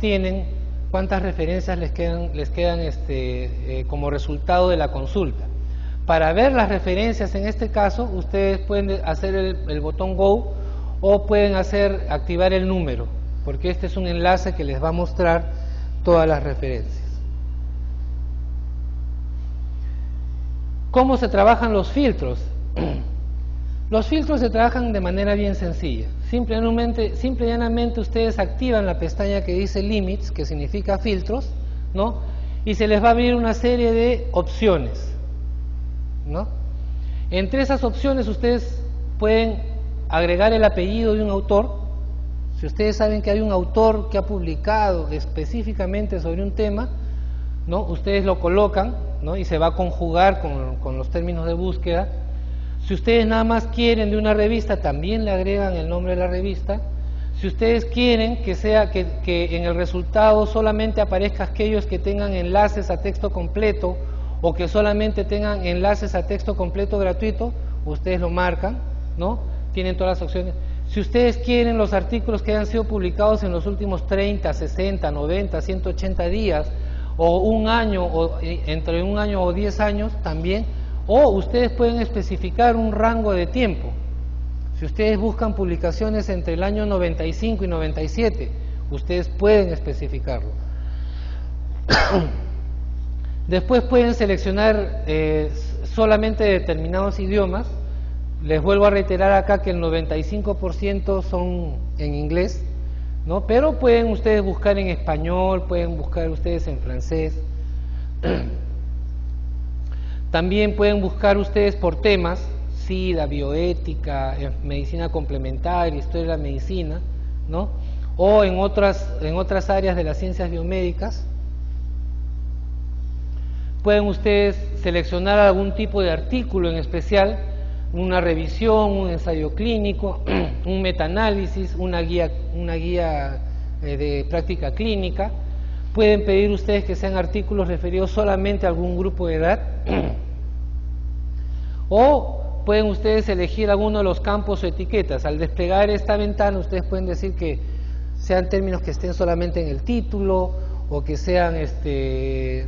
referencias les quedan como resultado de la consulta. Para ver las referencias en este caso, ustedes pueden hacer el botón Go o pueden activar el número, porque este es un enlace que les va a mostrar todas las referencias. ¿Cómo se trabajan los filtros? Los filtros se trabajan de manera bien sencilla. Simple y llanamente ustedes activan la pestaña que dice Limits, que significa filtros, ¿no? Y se les va a abrir una serie de opciones, ¿no? Entre esas opciones ustedes pueden agregar el apellido de un autor. Si ustedes saben que hay un autor que ha publicado específicamente sobre un tema, ¿no? Ustedes lo colocan, ¿no? Y se va a conjugar con los términos de búsqueda. Si ustedes nada más quieren de una revista, también le agregan el nombre de la revista. Si ustedes quieren que en el resultado solamente aparezca aquellos que tengan enlaces a texto completo o que solamente tengan enlaces a texto completo gratuito, ustedes lo marcan, ¿no? Tienen todas las opciones. Si ustedes quieren los artículos que hayan sido publicados en los últimos 30, 60, 90, 180 días, o un año, o entre 1 año o 10 años también, o ustedes pueden especificar un rango de tiempo. Si ustedes buscan publicaciones entre el año 95 y 97, ustedes pueden especificarlo. Después pueden seleccionar solamente determinados idiomas. Les vuelvo a reiterar acá que el 95% son en inglés, ¿no? Pero pueden ustedes buscar en español, pueden buscar ustedes en francés. También pueden buscar ustedes por temas, SIDA, bioética, medicina complementaria, historia de la medicina, ¿no? O en otras áreas de las ciencias biomédicas. Pueden ustedes seleccionar algún tipo de artículo en especial, una revisión, un ensayo clínico, un metaanálisis, una guía de práctica clínica. Pueden pedir ustedes que sean artículos referidos solamente a algún grupo de edad. O pueden ustedes elegir alguno de los campos o etiquetas. Al desplegar esta ventana, ustedes pueden decir que sean términos que estén solamente en el título, o que sean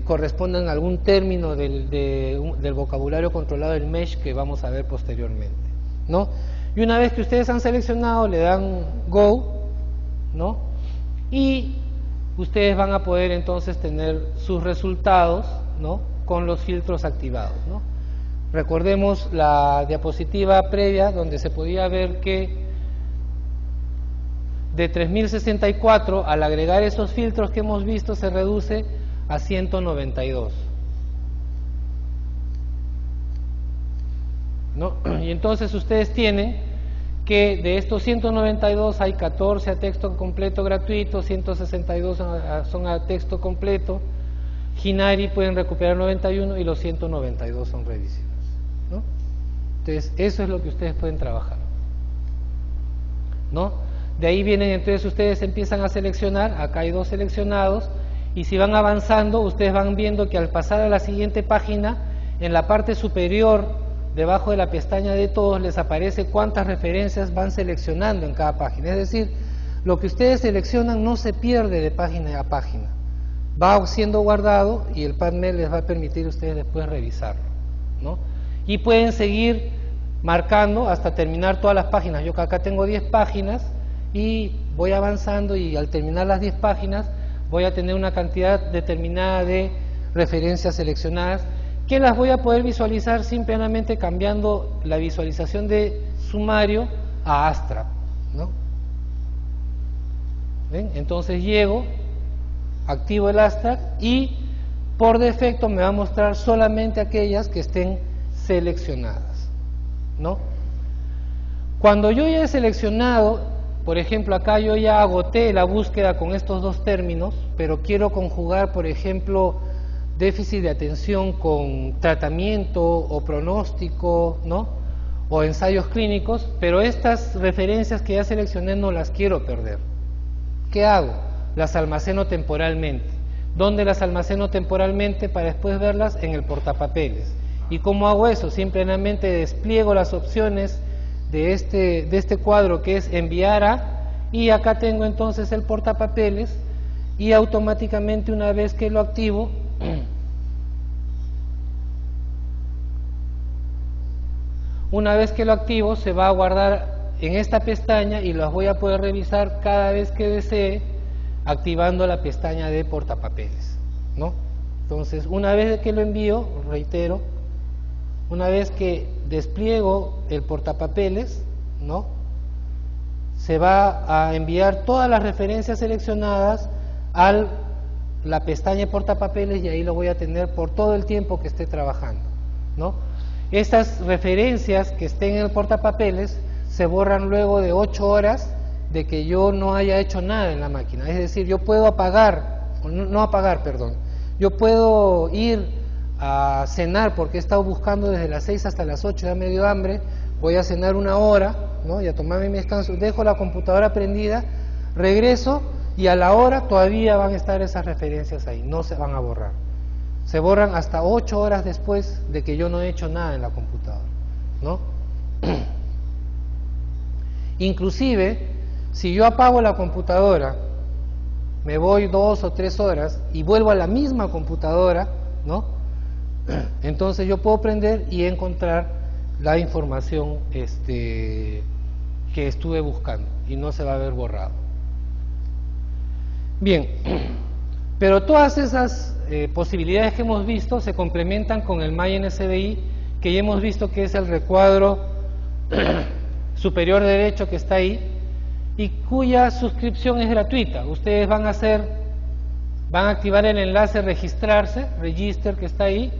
correspondan a algún término del vocabulario controlado del MESH que vamos a ver posteriormente, ¿no? Y una vez que ustedes han seleccionado, le dan Go, ¿no? Y ustedes van a poder entonces tener sus resultados, ¿no?, con los filtros activados, ¿no? Recordemos la diapositiva previa donde se podía ver que de 3064 al agregar esos filtros que hemos visto se reduce a 192, ¿no? Y entonces ustedes tienen que de estos 192 hay 14 a texto completo gratuito, 162 son a texto completo, Hinari pueden recuperar 91 y los 192 son revisiones, ¿no? Entonces eso es lo que ustedes pueden trabajar, ¿no? De ahí vienen, entonces ustedes empiezan a seleccionar, acá hay 2 seleccionados, y si van avanzando, ustedes van viendo que al pasar a la siguiente página, en la parte superior, debajo de la pestaña de todos, les aparece cuántas referencias van seleccionando en cada página. Es decir, lo que ustedes seleccionan no se pierde de página a página, va siendo guardado y el PubMed les va a permitir a ustedes después revisarlo, ¿no? Y pueden seguir marcando hasta terminar todas las páginas. Yo acá tengo 10 páginas, y voy avanzando, y al terminar las 10 páginas voy a tener una cantidad determinada de referencias seleccionadas que las voy a poder visualizar simplemente cambiando la visualización de sumario a Astra, ¿no? ¿Ven? Entonces llego, activo el Astra y por defecto me va a mostrar solamente aquellas que estén seleccionadas, ¿no? Cuando yo ya he seleccionado, por ejemplo, acá yo ya agoté la búsqueda con estos 2 términos, pero quiero conjugar, por ejemplo, déficit de atención con tratamiento o pronóstico, ¿no?, o ensayos clínicos, pero estas referencias que ya seleccioné no las quiero perder. ¿Qué hago? Las almaceno temporalmente. ¿Dónde las almaceno temporalmente para después verlas? En el portapapeles. ¿Y cómo hago eso? Simplemente despliego las opciones de este cuadro que es enviar a, y acá tengo entonces el portapapeles, y automáticamente una vez que lo activo se va a guardar en esta pestaña y las voy a poder revisar cada vez que desee activando la pestaña de portapapeles, ¿no? Entonces una vez que lo envío, reitero, una vez que despliego el portapapeles, ¿no?, se va a enviar todas las referencias seleccionadas a la pestaña de portapapeles, y ahí lo voy a tener por todo el tiempo que esté trabajando, ¿no? Estas referencias que estén en el portapapeles se borran luego de 8 horas de que yo no haya hecho nada en la máquina. Es decir, yo puedo yo puedo ir a cenar porque he estado buscando desde las 6 hasta las 8, ya me dio hambre, voy a cenar 1 hora, ¿no?, y a tomarme mi descanso, dejo la computadora prendida, regreso y a la hora todavía van a estar esas referencias ahí, no se van a borrar. Se borran hasta 8 horas después de que yo no he hecho nada en la computadora, ¿no? Inclusive, si yo apago la computadora, me voy 2 o 3 horas y vuelvo a la misma computadora, ¿no?, entonces yo puedo prender y encontrar la información que estuve buscando y no se va a ver borrado. Bien, pero todas esas posibilidades que hemos visto se complementan con el MyNSBI, que ya hemos visto que es el recuadro superior derecho que está ahí y cuya suscripción es gratuita. Ustedes van a activar el enlace registrarse, register, que está ahí.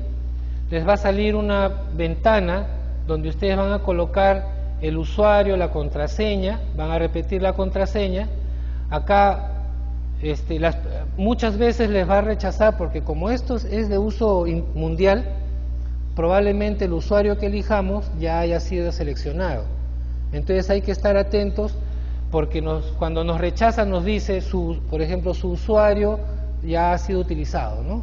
Les va a salir una ventana donde ustedes van a colocar el usuario, la contraseña, van a repetir la contraseña. Acá muchas veces les va a rechazar porque como esto es de uso mundial, probablemente el usuario que elijamos ya haya sido seleccionado. Entonces hay que estar atentos porque cuando nos rechazan nos dice, por ejemplo, su usuario ya ha sido utilizado, ¿no?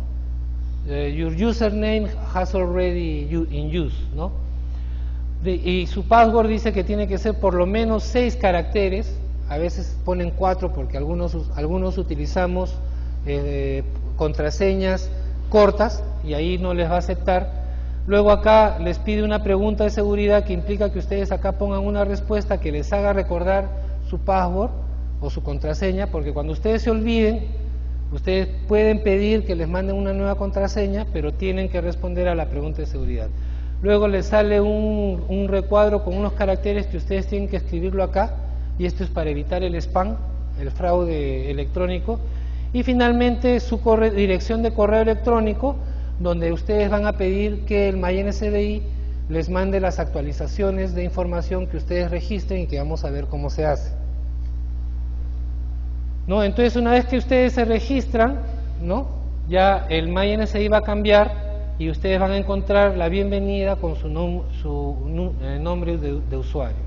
Your username has already in use, ¿no? Y su password dice que tiene que ser por lo menos 6 caracteres, a veces ponen 4 porque algunos utilizamos contraseñas cortas y ahí no les va a aceptar. Luego acá les pide una pregunta de seguridad que implica que ustedes acá pongan una respuesta que les haga recordar su password o su contraseña, porque cuando ustedes se olviden, ustedes pueden pedir que les manden una nueva contraseña, pero tienen que responder a la pregunta de seguridad. Luego les sale un recuadro con unos caracteres que ustedes tienen que escribirlo acá, y esto es para evitar el spam, el fraude electrónico. Y finalmente su dirección de correo electrónico, donde ustedes van a pedir que el MyNSBI les mande las actualizaciones de información que ustedes registren y que vamos a ver cómo se hace, ¿no? Entonces, una vez que ustedes se registran, ¿no?, ya el MyNSBI va a cambiar y ustedes van a encontrar la bienvenida con su nombre de usuario.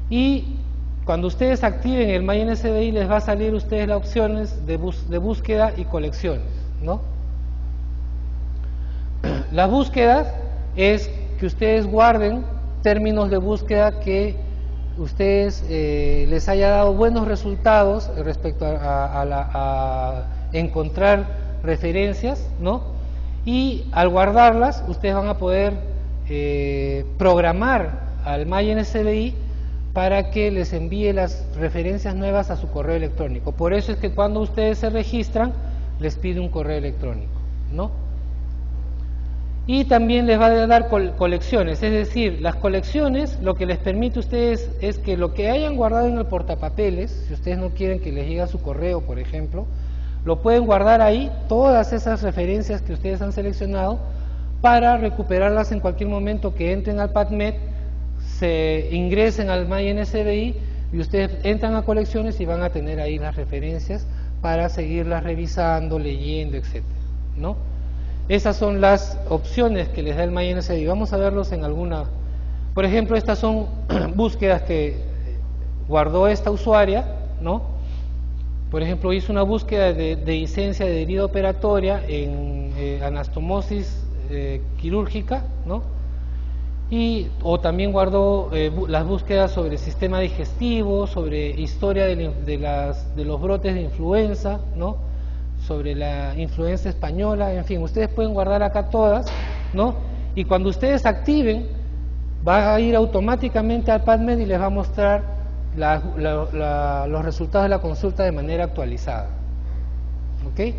Y cuando ustedes activen el MyNSBI les va a salir a ustedes las opciones de búsqueda y colecciones, ¿no? Las búsquedas es que ustedes guarden términos de búsqueda que ustedes les haya dado buenos resultados respecto a encontrar referencias, ¿no? Y al guardarlas, ustedes van a poder programar al MyNSBI para que les envíe las referencias nuevas a su correo electrónico. Por eso es que cuando ustedes se registran, les pide un correo electrónico, ¿no? Y también les va a dar colecciones, es decir, las colecciones lo que les permite a ustedes es que lo que hayan guardado en el portapapeles, si ustedes no quieren que les llegue a su correo, por ejemplo, lo pueden guardar ahí, todas esas referencias que ustedes han seleccionado, para recuperarlas en cualquier momento que entren al PubMed, se ingresen al MyNSBI y ustedes entran a colecciones y van a tener ahí las referencias para seguirlas revisando, leyendo, etcétera, ¿no? Esas son las opciones que les da el MyNSBI. Vamos a verlos en alguna. Por ejemplo, estas son búsquedas que guardó esta usuaria, ¿no? Por ejemplo, hizo una búsqueda de licencia de herida operatoria en anastomosis quirúrgica, ¿no? O también guardó las búsquedas sobre sistema digestivo, sobre historia de los brotes de influenza, ¿no?, sobre la influenza española, en fin, ustedes pueden guardar acá todas, ¿no? Y cuando ustedes activen, va a ir automáticamente al PubMed y les va a mostrar los resultados de la consulta de manera actualizada, ¿ok?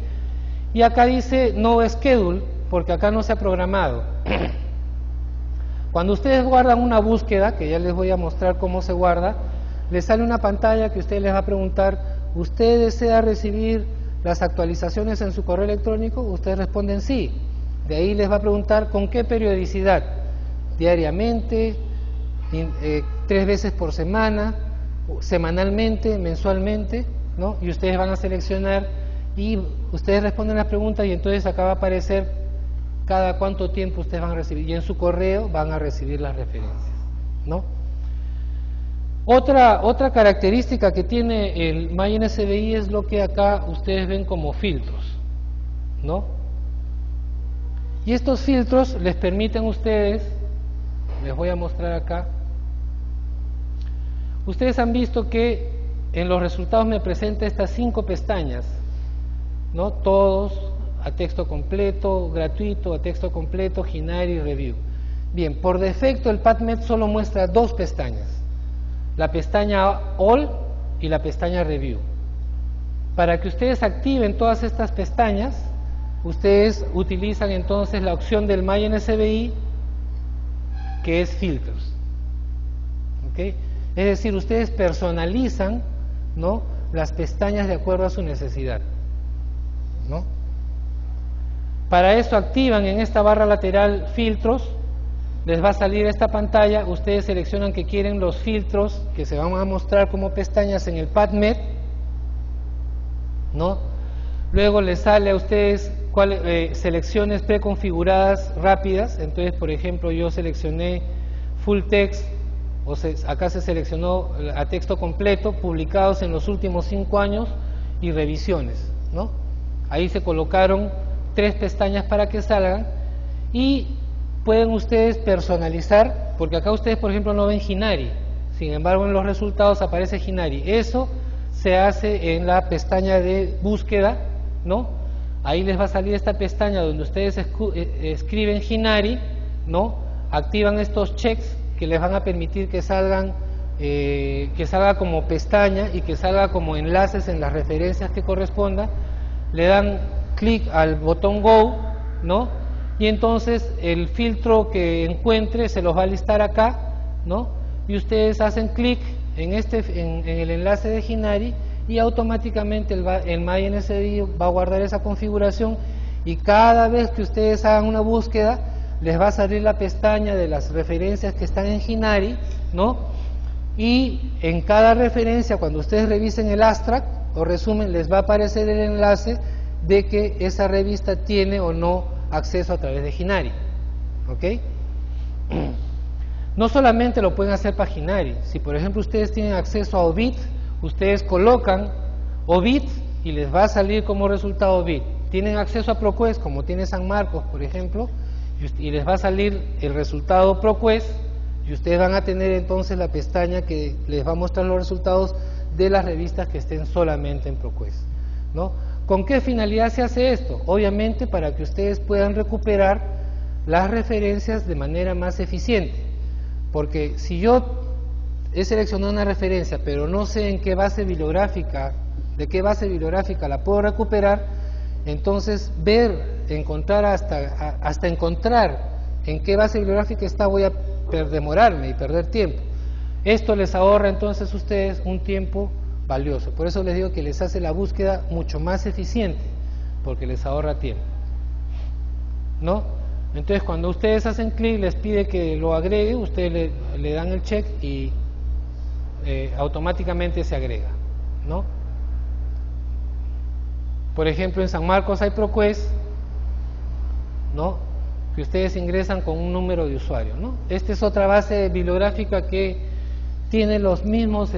Y acá dice no schedule, porque acá no se ha programado. Cuando ustedes guardan una búsqueda, que ya les voy a mostrar cómo se guarda, les sale una pantalla que usted les va a preguntar, ¿usted desea recibir las actualizaciones en su correo electrónico? Ustedes responden sí. De ahí les va a preguntar con qué periodicidad, diariamente, 3 veces por semana, semanalmente, mensualmente, ¿no? Y ustedes van a seleccionar y ustedes responden las preguntas y entonces acá va a aparecer cada cuánto tiempo ustedes van a recibir y en su correo van a recibir las referencias, ¿no? Otra característica que tiene el MyNSBI es lo que acá ustedes ven como filtros, ¿no? Y estos filtros les permiten a ustedes, les voy a mostrar acá, ustedes han visto que en los resultados me presenta estas 5 pestañas, ¿no? Todos a texto completo, gratuito, a texto completo, Ginari y Review. Bien, por defecto el PubMed solo muestra 2 pestañas. La pestaña All y la pestaña Review. Para que ustedes activen todas estas pestañas, ustedes utilizan entonces la opción del MyNSBI, que es Filters, ¿ok? Es decir, ustedes personalizan, ¿no?, las pestañas de acuerdo a su necesidad, ¿no? Para eso activan en esta barra lateral Filtros. Les va a salir esta pantalla, ustedes seleccionan que quieren los filtros que se van a mostrar como pestañas en el PubMed, ¿no? Luego les sale a ustedes selecciones preconfiguradas rápidas. Entonces, por ejemplo, yo seleccioné full text, acá se seleccionó a texto completo, publicados en los últimos 5 años y revisiones, ¿no? Ahí se colocaron 3 pestañas para que salgan y pueden ustedes personalizar, porque acá ustedes, por ejemplo, no ven Hinari, sin embargo en los resultados aparece Hinari. Eso se hace en la pestaña de búsqueda, ¿no? Ahí les va a salir esta pestaña donde ustedes escriben Hinari, ¿no? Activan estos checks que les van a permitir que salga como pestaña y que salga como enlaces en las referencias que correspondan. Le dan clic al botón Go, ¿no? Y entonces el filtro que encuentre se los va a listar acá, ¿no? Y ustedes hacen clic en el enlace de Hinari y automáticamente el MyNSDI va a guardar esa configuración, y cada vez que ustedes hagan una búsqueda les va a salir la pestaña de las referencias que están en Hinari, ¿no? Y en cada referencia, cuando ustedes revisen el abstract o resumen, les va a aparecer el enlace de que esa revista tiene o no acceso a través de Hinari, ¿ok? No solamente lo pueden hacer para Hinari. Si por ejemplo ustedes tienen acceso a OBIT, ustedes colocan OBIT y les va a salir como resultado OBIT. Tienen acceso a ProQuest, como tiene San Marcos, por ejemplo, y les va a salir el resultado ProQuest, y ustedes van a tener entonces la pestaña que les va a mostrar los resultados de las revistas que estén solamente en ProQuest, ¿no? ¿Con qué finalidad se hace esto? Obviamente para que ustedes puedan recuperar las referencias de manera más eficiente, porque si yo he seleccionado una referencia pero no sé en qué base bibliográfica, de qué base bibliográfica la puedo recuperar, entonces encontrar hasta encontrar en qué base bibliográfica está, voy a demorarme y perder tiempo. Esto les ahorra entonces a ustedes un tiempo valioso. Por eso les digo que les hace la búsqueda mucho más eficiente, porque les ahorra tiempo, ¿no? Entonces cuando ustedes hacen clic, les pide que lo agregue, ustedes le dan el check y automáticamente se agrega, ¿no? Por ejemplo, en San Marcos hay ProQuest, ¿no? Que ustedes ingresan con un número de usuario, ¿no? Esta es otra base bibliográfica que tiene los mismos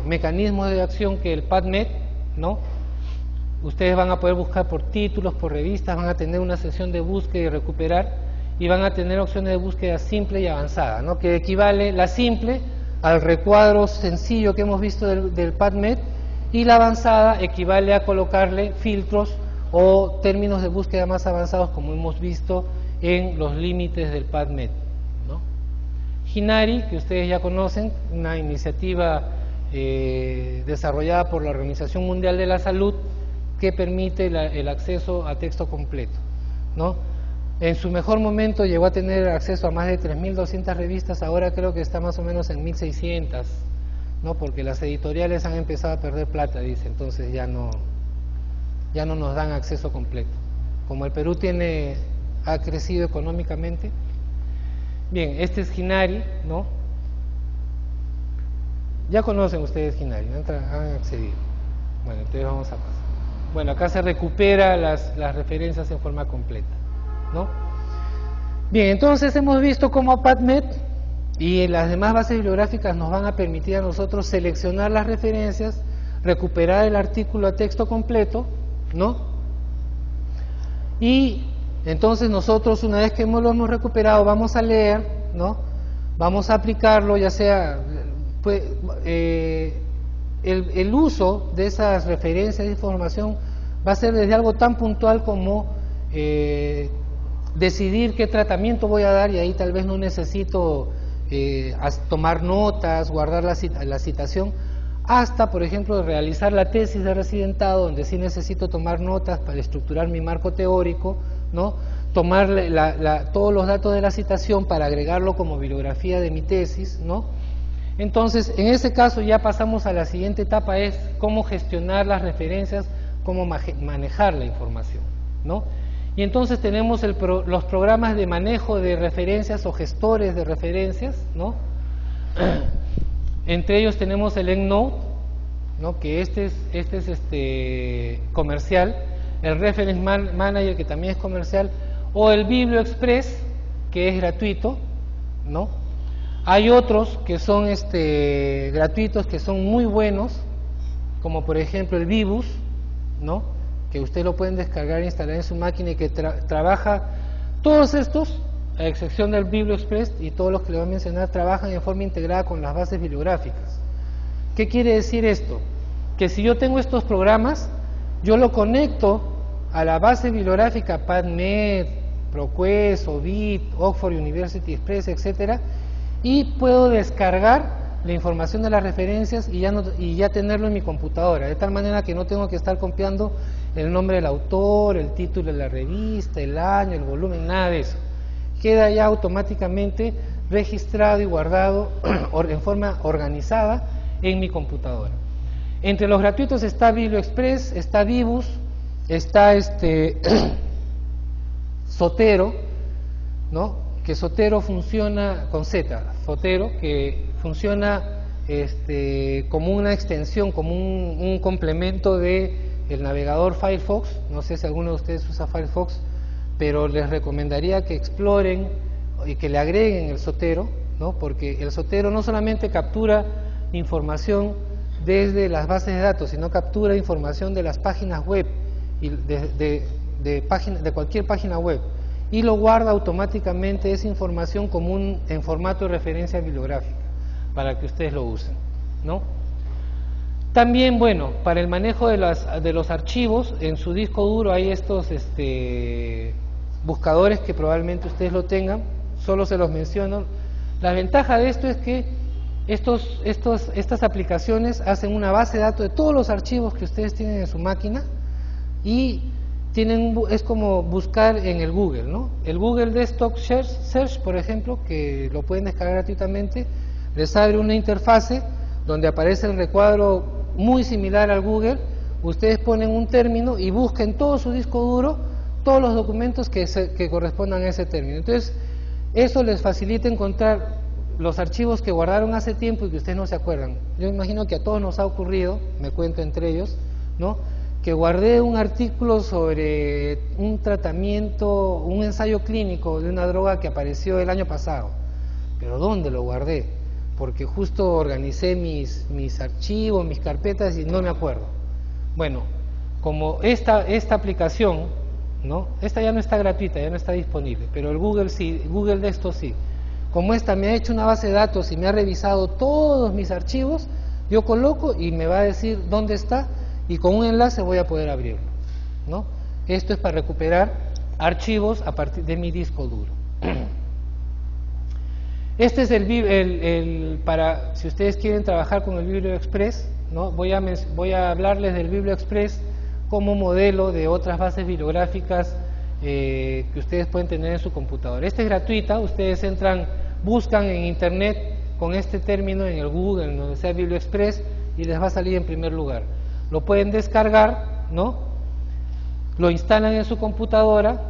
mecanismos de acción que el PubMed, ¿no? Ustedes van a poder buscar por títulos, por revistas, van a tener una sección de búsqueda y recuperar, y van a tener opciones de búsqueda simple y avanzada, ¿no? Que equivale la simple al recuadro sencillo que hemos visto del PubMed, y la avanzada equivale a colocarle filtros o términos de búsqueda más avanzados, como hemos visto en los límites del PubMed, ¿no? Hinari, que ustedes ya conocen, una iniciativa desarrollada por la Organización Mundial de la Salud, que permite el acceso a texto completo, ¿no? En su mejor momento llegó a tener acceso a más de 3.200 revistas, ahora creo que está más o menos en 1.600, ¿no? Porque las editoriales han empezado a perder plata, dice, entonces ya no nos dan acceso completo. Como el Perú ha crecido económicamente. Bien, este es Hinari, ¿no? Ya conocen ustedes Hinari, han accedido. Bueno, entonces vamos a pasar. Bueno, acá se recupera las referencias en forma completa, ¿no? Bien, entonces hemos visto cómo PubMed y las demás bases bibliográficas nos van a permitir a nosotros seleccionar las referencias, recuperar el artículo a texto completo, ¿no? Y entonces nosotros, una vez que lo hemos recuperado, vamos a leer, ¿no? Vamos a aplicarlo, ya sea pues, el uso de esas referencias de información va a ser desde algo tan puntual como decidir qué tratamiento voy a dar, y ahí tal vez no necesito tomar notas, guardar la citación, hasta, por ejemplo, realizar la tesis de residentado, donde sí necesito tomar notas para estructurar mi marco teórico, ¿no? Tomar todos los datos de la citación para agregarlo como bibliografía de mi tesis, ¿no? Entonces, en ese caso ya pasamos a la siguiente etapa, es cómo gestionar las referencias, cómo manejar la información, ¿no? Y entonces tenemos los programas de manejo de referencias o gestores de referencias, ¿no? Entre ellos tenemos el EndNote, ¿no? Que este es comercial, el Reference Manager, que también es comercial, o el BiblioExpress, que es gratuito, ¿no? Hay otros que son gratuitos, que son muy buenos, como por ejemplo el Vivus, ¿no? Que usted lo pueden descargar e instalar en su máquina y que trabaja. Todos estos, a excepción del BiblioExpress y todos los que le voy a mencionar, trabajan en forma integrada con las bases bibliográficas. ¿Qué quiere decir esto? Que si yo tengo estos programas, yo lo conecto a la base bibliográfica PubMed, ProQuest, Ovid, Oxford University Express, etcétera, y puedo descargar la información de las referencias y ya tenerlo en mi computadora, de tal manera que no tengo que estar copiando el nombre del autor, el título de la revista, el año, el volumen, nada de eso. Queda ya automáticamente registrado y guardado en forma organizada en mi computadora. Entre los gratuitos está BiblioExpress, está Vivus, está Zotero, ¿no? Que Zotero funciona con Z, Zotero, que funciona como una extensión, como un complemento de el navegador Firefox. No sé si alguno de ustedes usa Firefox, pero les recomendaría que exploren y que le agreguen el Zotero, ¿no? Porque el Zotero no solamente captura información desde las bases de datos, sino captura información de las páginas web y de cualquier página web, y lo guarda automáticamente esa información en formato de referencia bibliográfica para que ustedes lo usen, ¿no? También, bueno, para el manejo de los archivos, en su disco duro hay estos buscadores que probablemente ustedes lo tengan, solo se los menciono. La ventaja de esto es que estas aplicaciones hacen una base de datos de todos los archivos que ustedes tienen en su máquina y es como buscar en el Google, ¿no? El Google Desktop Search, por ejemplo, que lo pueden descargar gratuitamente, les abre una interfase donde aparece el recuadro muy similar al Google. Ustedes ponen un término y busquen todo su disco duro, todos los documentos que correspondan a ese término. Entonces, eso les facilita encontrar los archivos que guardaron hace tiempo y que ustedes no se acuerdan. Yo imagino que a todos nos ha ocurrido, me cuento entre ellos, ¿no? Que guardé un artículo sobre un tratamiento, un ensayo clínico de una droga que apareció el año pasado. ¿Pero dónde lo guardé? Porque justo organicé mis archivos, mis carpetas y no me acuerdo. Bueno, como esta aplicación, ¿no? Esta ya no está gratuita, ya no está disponible, pero el Google sí, Google de esto sí. Como esta me ha hecho una base de datos y me ha revisado todos mis archivos, yo coloco y me va a decir dónde está, y con un enlace voy a poder abrirlo, ¿no? Esto es para recuperar archivos a partir de mi disco duro. Este es para si ustedes quieren trabajar con el BiblioExpress, ¿no? Voy a hablarles del BiblioExpress como modelo de otras bases bibliográficas que ustedes pueden tener en su computadora. Esta es gratuita, ustedes buscan en internet con este término en el Google, en donde sea BiblioExpress, y les va a salir en primer lugar. Lo pueden descargar, ¿no? Lo instalan en su computadora,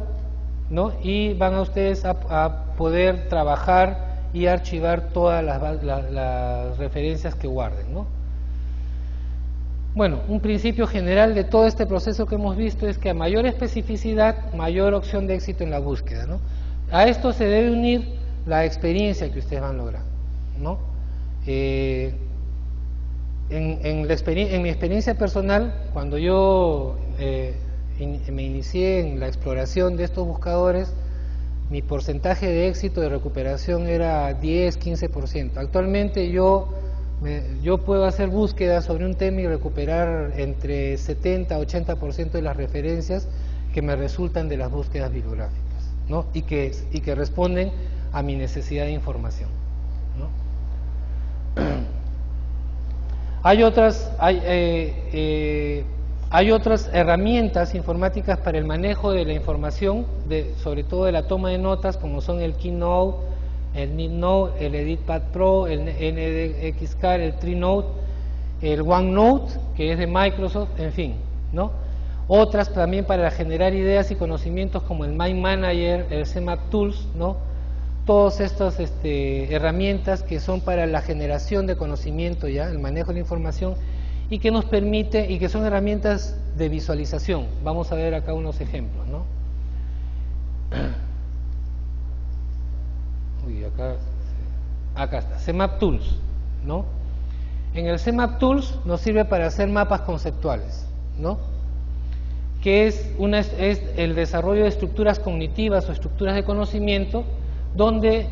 ¿no? Y van a ustedes a poder trabajar y archivar todas las referencias que guarden, ¿no? Bueno, un principio general de todo este proceso que hemos visto es que a mayor especificidad, mayor opción de éxito en la búsqueda, ¿no? A esto se debe unir la experiencia que ustedes van logrando, ¿no? En mi experiencia personal, cuando yo me inicié en la exploración de estos buscadores, mi porcentaje de éxito de recuperación era 10-15%. Actualmente yo puedo hacer búsquedas sobre un tema y recuperar entre 70-80% de las referencias que me resultan de las búsquedas bibliográficas, ¿no? Y que responden a mi necesidad de información, ¿no? Hay otras herramientas informáticas para el manejo de la información, sobre todo de la toma de notas, como son el Keynote, el NeedNote, el EditPad Pro, el NDXCard, el TreeNote, el OneNote, que es de Microsoft, en fin, ¿no? Otras también para generar ideas y conocimientos como el Mind Manager, el CMap Tools, ¿no? Todas estas herramientas que son para la generación de conocimiento, ya el manejo de la información, y que nos permite, y que son herramientas de visualización. Vamos a ver acá unos ejemplos, ¿no? Uy, acá está, CMap Tools, ¿no? En el CMap Tools nos sirve para hacer mapas conceptuales, ¿no? Que es el desarrollo de estructuras cognitivas o estructuras de conocimiento, donde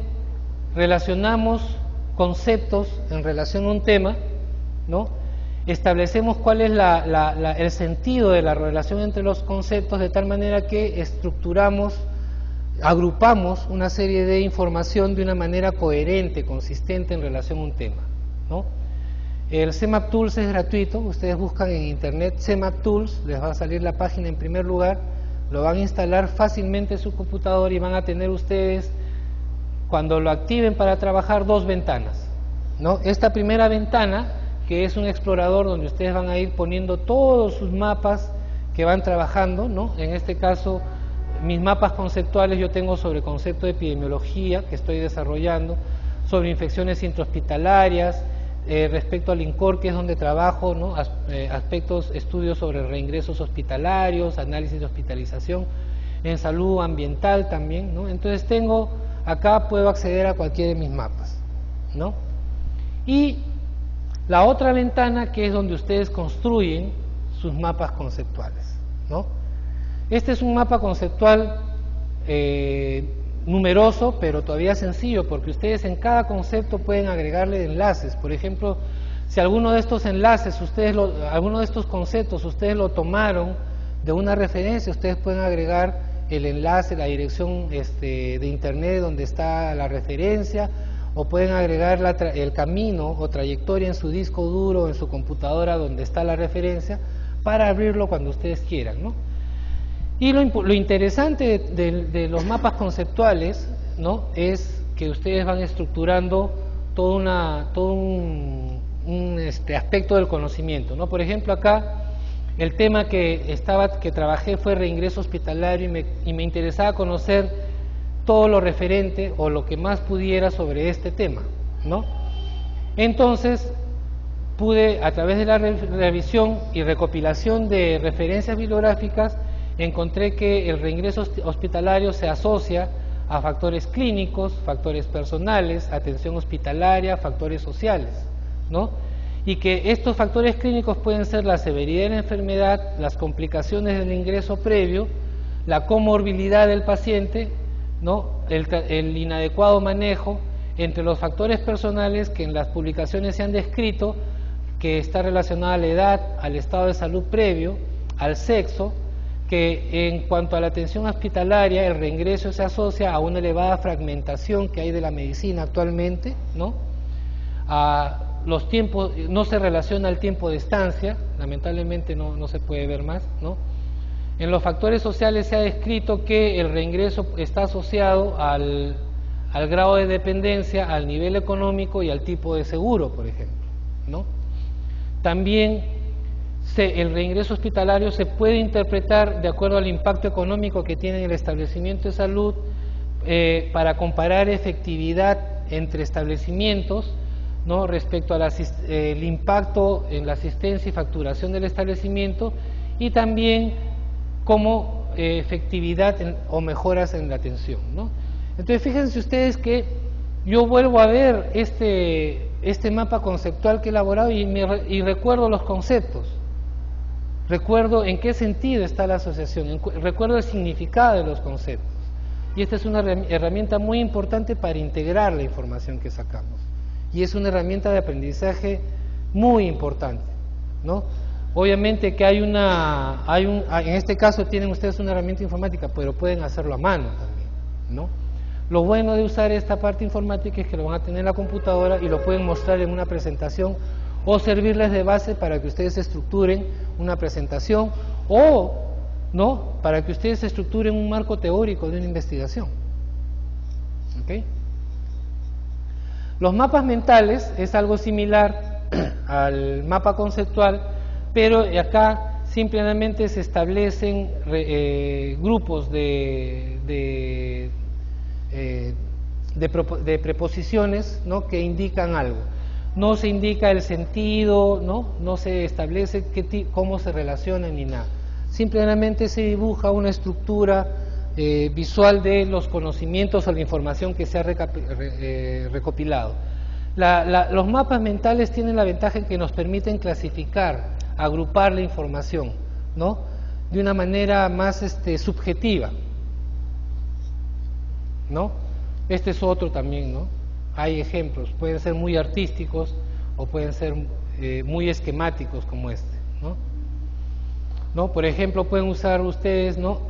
relacionamos conceptos en relación a un tema, ¿no? Establecemos cuál es el sentido de la relación entre los conceptos, de tal manera que estructuramos, agrupamos una serie de información de una manera coherente, consistente en relación a un tema, ¿no? El CMap Tools es gratuito, ustedes buscan en internet CMap Tools, les va a salir la página en primer lugar, lo van a instalar fácilmente en su computador y van a tener ustedes, cuando lo activen para trabajar, dos ventanas, ¿no? Esta primera ventana, que es un explorador donde ustedes van a ir poniendo todos sus mapas que van trabajando, ¿no? En este caso, mis mapas conceptuales yo tengo sobre concepto de epidemiología que estoy desarrollando, sobre infecciones intrahospitalarias, respecto al INCOR, que es donde trabajo, ¿no? Aspectos, estudios sobre reingresos hospitalarios, análisis de hospitalización, en salud ambiental también, ¿no? Entonces acá puedo acceder a cualquiera de mis mapas, ¿no? Y la otra ventana, que es donde ustedes construyen sus mapas conceptuales, ¿no? Este es un mapa conceptual numeroso, pero todavía sencillo, porque ustedes en cada concepto pueden agregarle enlaces. Por ejemplo, si alguno de estos enlaces, alguno de estos conceptos ustedes lo tomaron de una referencia, ustedes pueden agregar el enlace, la dirección de internet donde está la referencia, o pueden agregar el camino o trayectoria en su disco duro o en su computadora donde está la referencia, para abrirlo cuando ustedes quieran, ¿no? Y lo interesante de los mapas conceptuales, ¿no? Es que ustedes van estructurando todo un aspecto del conocimiento, ¿no? Por ejemplo, acá el tema que trabajé fue reingreso hospitalario, y me interesaba conocer todo lo referente o lo que más pudiera sobre este tema, ¿no? Entonces pude, a través de la revisión y recopilación de referencias bibliográficas, encontré que el reingreso hospitalario se asocia a factores clínicos, factores personales, atención hospitalaria, factores sociales, ¿no? Y que estos factores clínicos pueden ser la severidad de la enfermedad, las complicaciones del ingreso previo, la comorbilidad del paciente, ¿no? El inadecuado manejo, entre los factores personales que en las publicaciones se han descrito, que está relacionada a la edad, al estado de salud previo, al sexo, que en cuanto a la atención hospitalaria, el reingreso se asocia a una elevada fragmentación que hay de la medicina actualmente, ¿no? A los tiempos, no se relaciona al tiempo de estancia, lamentablemente no se puede ver más, ¿no? En los factores sociales se ha descrito que el reingreso está asociado al grado de dependencia, al nivel económico y al tipo de seguro, por ejemplo, ¿no? También el reingreso hospitalario se puede interpretar de acuerdo al impacto económico que tiene el establecimiento de salud, para comparar efectividad entre establecimientos, ¿no? Respecto al impacto en la asistencia y facturación del establecimiento, y también como efectividad o mejoras en la atención, ¿no? Entonces fíjense ustedes que yo vuelvo a ver este mapa conceptual que he elaborado y recuerdo los conceptos. Recuerdo en qué sentido está la asociación, recuerdo el significado de los conceptos. Y esta es una herramienta muy importante para integrar la información que sacamos. Y es una herramienta de aprendizaje muy importante, ¿no? Obviamente que en este caso tienen ustedes una herramienta informática, pero pueden hacerlo a mano también, ¿no? Lo bueno de usar esta parte informática es que lo van a tener en la computadora y lo pueden mostrar en una presentación, o servirles de base para que ustedes estructuren una presentación, o no, para que ustedes estructuren un marco teórico de una investigación. ¿Okay? Los mapas mentales es algo similar al mapa conceptual, pero acá simplemente se establecen grupos de preposiciones, ¿no? Que indican algo. No se indica el sentido, no se establece cómo se relacionan ni nada. Simplemente se dibuja una estructura visual de los conocimientos o la información que se ha recopilado. Los mapas mentales tienen la ventaja en que nos permiten clasificar, agrupar la información, ¿no? De una manera más subjetiva, ¿no? Este es otro también, ¿no? Hay ejemplos, pueden ser muy artísticos o pueden ser muy esquemáticos como este, ¿no? Por ejemplo, pueden usar ustedes, ¿no?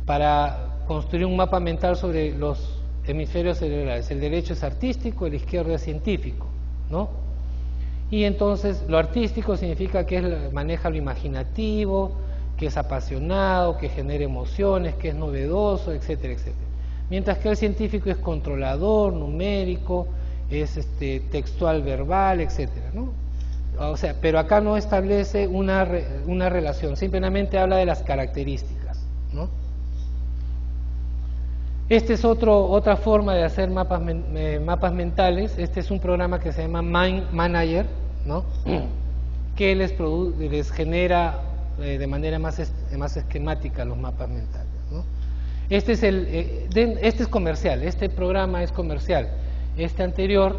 Para construir un mapa mental sobre los hemisferios cerebrales. El derecho es artístico, el izquierdo es científico, ¿no? Y entonces lo artístico significa que maneja lo imaginativo, que es apasionado, que genera emociones, que es novedoso, etcétera, etcétera. Mientras que el científico es controlador, numérico, es textual, verbal, etcétera, ¿no? O sea, pero acá no establece una relación, simplemente habla de las características, ¿no? Esta es otra forma de hacer mapas mentales. Este es un programa que se llama Mind Manager, ¿no? Que les genera de manera más esquemática los mapas mentales, ¿no? Este es comercial, este programa es comercial. Este anterior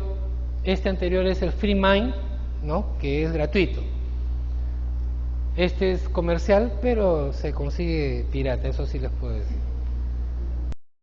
es el Free Mind, ¿no? Que es gratuito. Este es comercial, pero se consigue pirata, eso sí les puedo decir.